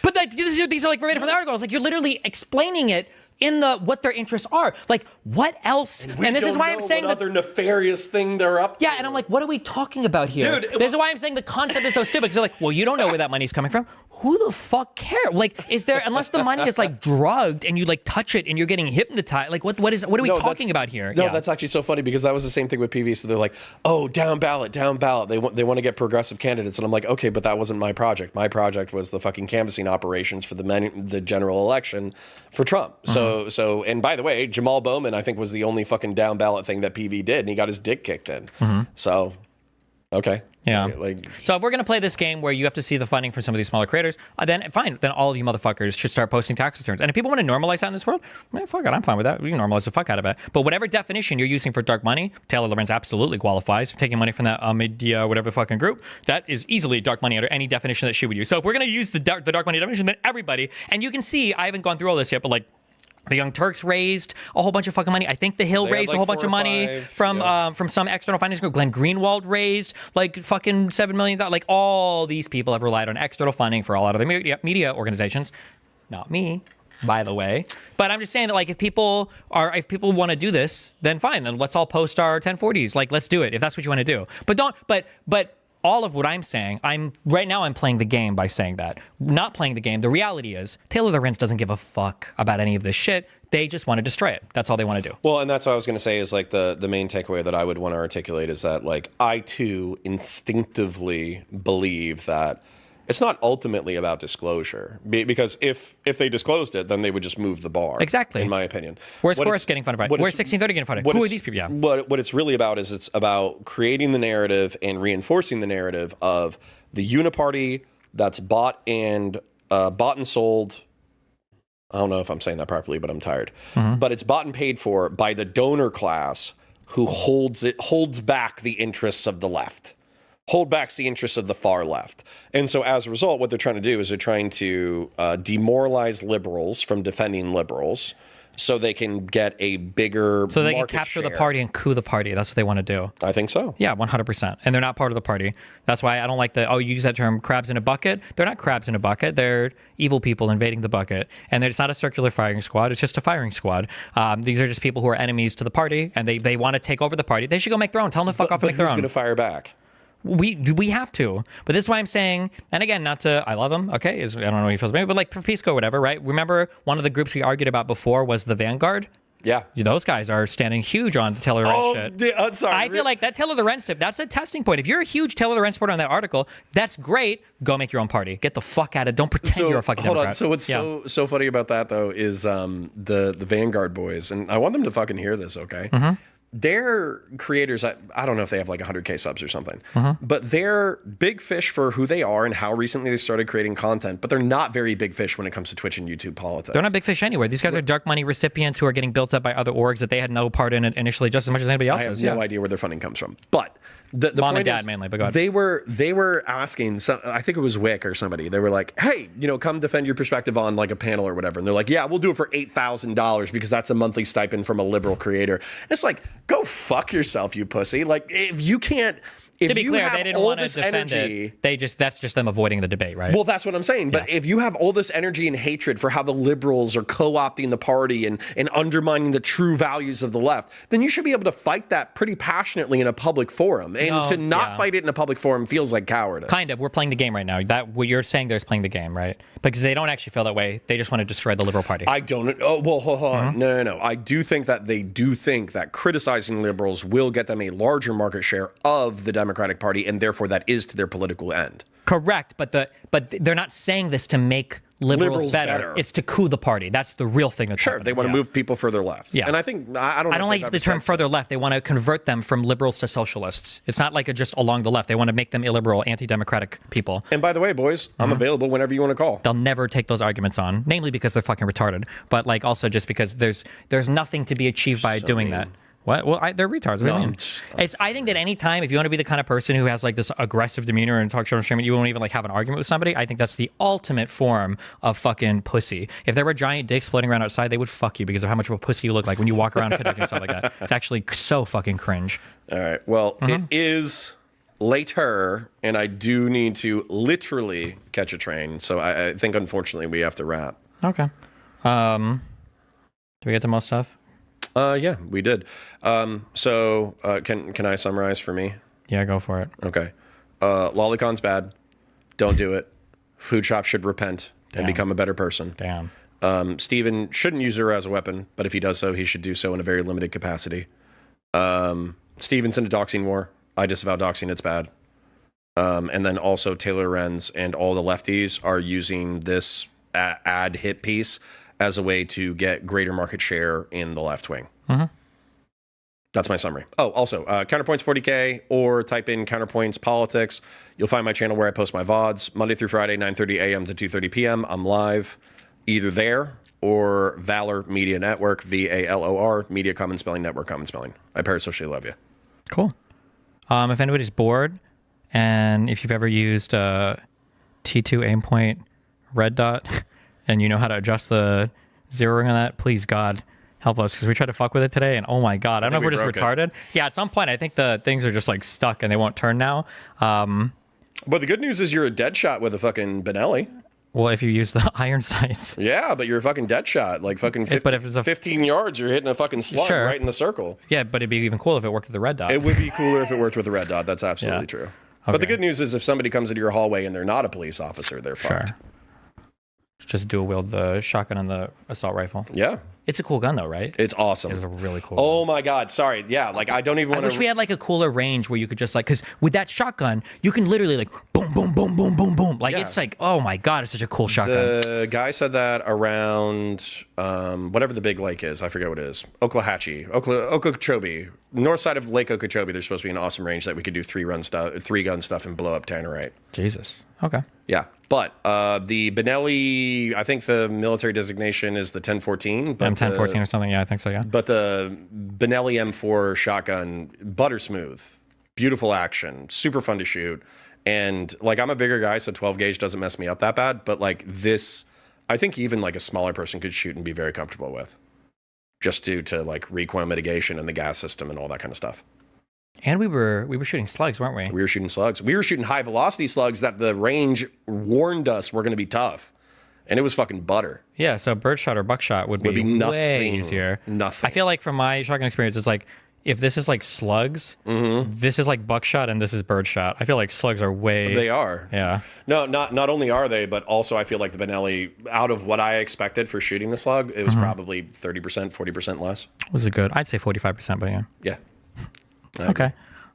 But like, these are like verbatim from the article. It's like, you're literally explaining it in what their interests are. Like, what else? And this is why I'm saying what other nefarious thing they're up to. yeah, and I'm like, what are we talking about here? Dude, this is why I'm saying the concept is so stupid. Because they're like, well, you don't know where that money's coming from. Who the fuck cares? Like, is there, unless the money is like drugged and you like touch it and you're getting hypnotized? Like, what are we talking about here? No, that's actually so funny because that was the same thing with PV. So they're like, oh, down ballot, down ballot. They want to get progressive candidates, and I'm like, okay, but that wasn't my project. My project was the fucking canvassing operations for the general election for Trump. So and by the way, Jamal Bowman I think was the only fucking down ballot thing that PV did, and he got his dick kicked in. So, okay. Yeah. Like, so if we're gonna play this game where you have to see the funding for some of these smaller creators, then fine. Then all of you motherfuckers should start posting tax returns. And if people want to normalize that in this world, man, fuck it, I'm fine with that. We can normalize the fuck out of it. But whatever definition you're using for dark money, Taylor Lorenz absolutely qualifies. Taking money from that media, whatever the fucking group, that is easily dark money under any definition that she would use. So if we're gonna use the dark money definition, then everybody. And you can see, I haven't gone through all this yet, but like, the Young Turks raised a whole bunch of fucking money. I think the Hill They had raised like a whole 4 bunch or of money 5, from some external finance group. Glenn Greenwald raised like fucking $7 million. Like, all these people have relied on external funding for a lot of the media organizations. Not me, by the way. But I'm just saying that, like, if people want to do this, then fine. Then let's all post our 1040s. Like, let's do it if that's what you want to do. But all of what I'm saying, right now I'm playing the game by saying that. Not playing the game. The reality is Taylor Lorenz doesn't give a fuck about any of this shit. They just want to destroy it. That's all they want to do. well, and that's what I was going to say is like the main takeaway that I would want to articulate is that like I too instinctively believe that it's not ultimately about disclosure because if they disclosed it, then they would just move the bar. Exactly. In my opinion. Where's Forrest getting funded? Where's 1630 getting funded? Who are these people? Yeah. What it's really about is it's about creating the narrative and reinforcing the narrative of the uniparty that's bought and sold. I don't know if I'm saying that properly, but I'm tired. But it's bought and paid for by the donor class who holds back the interests of the left. Hold back the interests of the far left. And so as a result, what they're trying to do is they're trying to demoralize liberals from defending liberals so they can get a bigger So they can market capture the share. party and coup the party. That's what they want to do. I think so. Yeah, 100%. And they're not part of the party. That's why I don't like you use that term, crabs in a bucket. They're not crabs in a bucket. They're evil people invading the bucket. And it's not a circular firing squad. It's just a firing squad. These are just people who are enemies to the party, and they want to take over the party. They should go make their own. Tell them to fuck off and make their Who's own. going to fire back? We have to, but this is why I'm saying, and again, I love him, okay, I don't know what he feels about me, but like for Peace Corps, whatever, right? Remember one of the groups we argued about before was the Vanguard? Yeah. Those guys are standing huge on the Taylor Lorenz shit. Sorry. I feel like that Taylor Lorenz tip, that's a testing point. If you're a huge Taylor Lorenz supporter on that article, that's great. Go make your own party. Get the fuck out of it. Don't pretend you're a fucking hold Democrat. on. So what's so funny about that though is the Vanguard boys, and I want them to fucking hear this, okay? They're creators. I don't know if they have like 100K subs or something, but they're big fish for who they are and how recently they started creating content. But they're not very big fish when it comes to Twitch and YouTube politics. They're not big fish anywhere. These guys are dark money recipients who are getting built up by other orgs that they had no part in it initially, just as much as anybody else I have has. no idea where their funding comes from. But the Mom point and dad is, mainly, but go ahead. they were asking. I think it was Wick or somebody. They were like, "Hey, come defend your perspective on like a panel or whatever." And they're like, "Yeah, we'll do it for $8,000 because that's a monthly stipend from a liberal creator." And it's like, go fuck yourself, you pussy. Like, if you can't. If to be you clear, have they didn't all want to this defend energy, it. That's just them avoiding the debate, right? Well, that's what I'm saying. But if you have all this energy and hatred for how the liberals are co-opting the party and undermining the true values of the left, then you should be able to fight that pretty passionately in a public forum. And to not fight it in a public forum feels like cowardice. Kind of. We're playing the game right now. That what you're saying there's playing the game, right? Because they don't actually feel that way. They just want to destroy the Liberal Party. I don't. Oh, well, hold on. No. I do think that they do think that criticizing liberals will get them a larger market share of the Democratic Party, and therefore that is to their political end. Correct, but they're not saying this to make liberals better. It's to coup the party. That's the real thing that's happening. They want to move people further left. Yeah. And I think, I don't like the term further left. They want to convert them from liberals to socialists. It's not like just along the left. They want to make them illiberal, anti-democratic people. And by the way, boys, I'm available whenever you want to call. They'll never take those arguments on, namely because they're fucking retarded, but like also just because there's nothing to be achieved by doing that. What? Well, they're retards. What do you mean? I think that any time, if you want to be the kind of person who has like this aggressive demeanor and talk shit on stream, you won't even like have an argument with somebody. I think that's the ultimate form of fucking pussy. If there were giant dicks floating around outside, they would fuck you because of how much of a pussy you look like when you walk around connecting stuff like that. It's actually so fucking cringe. All right. Well, it is later, and I do need to literally catch a train. So I think, unfortunately, we have to wrap. Okay. Do we get to most stuff? Yeah, we did. So can I summarize for me? Yeah, go for it. Okay. Lollycon's bad. Don't do it. Food shop should repent and become a better person. Damn. Steven shouldn't use her as a weapon, but if he does so, he should do so in a very limited capacity. Steven's in a doxing war. I disavow doxing. It's bad. And then also Taylor Renz and all the lefties are using this ad hit piece as a way to get greater market share in the left wing. That's my summary. Oh, also, CounterPoints 40K, or type in CounterPoints Politics. You'll find my channel where I post my VODs, Monday through Friday, 9:30 a.m. to 2:30 p.m. I'm live either there or Valor Media Network, VALOR, Media Common Spelling Network, Common Spelling. I parasocially love you. Cool. If anybody's bored, and if you've ever used T2 Aimpoint Red Dot, and you know how to adjust the zeroing on that, please, God, help us, because we tried to fuck with it today, and oh my God, I don't know if we're just retarded. Yeah, at some point, I think the things are just like stuck, and they won't turn now. But the good news is you're a dead shot with a fucking Benelli. Well, if you use the iron sights. Yeah, but you're a fucking dead shot. Like fucking 15 yards, you're hitting a fucking slug right in the circle. Yeah, but it'd be even cool if it worked with the red dot. It would be cooler if it worked with the red dot. That's absolutely true. Okay. But the good news is if somebody comes into your hallway and they're not a police officer, they're fucked. Just dual wield the shotgun and the assault rifle. Yeah. It's a cool gun though, right? It's awesome. It was a really cool gun. My God. Sorry. Yeah. Like I don't even want to. I wish we had like a cooler range where you could just like, because with that shotgun, you can literally like boom, boom, boom, boom, boom, boom. Like it's like, oh my God, it's such a cool shotgun. The guy said that around whatever the big lake is. I forget what it is. Okeechobee. North side of Lake Okeechobee, there's supposed to be an awesome range that we could do three gun stuff and blow up Tannerite. Jesus. Okay. Yeah. But the Benelli, I think the military designation is the 1014. M1014 or something. Yeah, I think so, yeah. But the Benelli M4 shotgun, butter smooth, beautiful action, super fun to shoot. And like I'm a bigger guy, so 12 gauge doesn't mess me up that bad. But like this, I think even like a smaller person could shoot and be very comfortable with. Just due to like recoil mitigation and the gas system and all that kind of stuff. And we were shooting slugs, weren't we? We were shooting slugs. We were shooting high velocity slugs that the range warned us were going to be tough. And it was fucking butter. Yeah, so birdshot or buckshot would be way easier. Nothing. I feel like from my shotgun experience, it's like, if this is like slugs, this is like buckshot and this is birdshot. I feel like slugs are way... They are. Yeah. No, not only are they, but also I feel like the Benelli, out of what I expected for shooting the slug, it was probably 30%, 40% less. Was it good? I'd say 45%, but yeah. Yeah. Okay.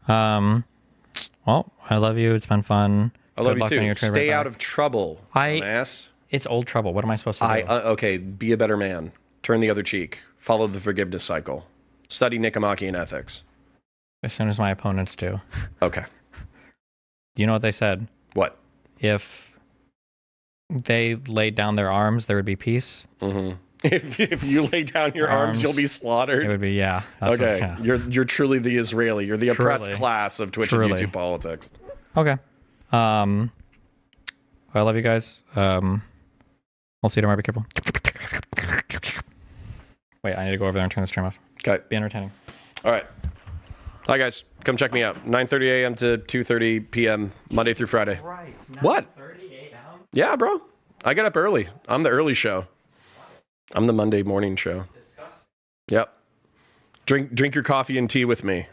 Well, I love you. It's been fun. I love you too. Stay out of trouble, dumbass. It's old trouble. What am I supposed to do? Okay, be a better man. Turn the other cheek. Follow the forgiveness cycle. Study Nicomachean ethics. As soon as my opponents do. Okay. You know what they said? What? If they laid down their arms, there would be peace. If you lay down your arms, you'll be slaughtered. It would be, yeah. Okay. You're truly the Israeli. You're the oppressed class of Twitch and YouTube politics. Okay. Well, I love you guys. I'll see you tomorrow. Be careful. Wait, I need to go over there and turn the stream off. Okay. Be entertaining. All right. Hi, guys. Come check me out. 9:30 a.m. to 2:30 p.m. Monday through Friday. Right. What? 9:30 a.m.? Yeah, bro. I get up early. I'm the early show. I'm the Monday morning show. Disgusting. Yep. Drink your coffee and tea with me.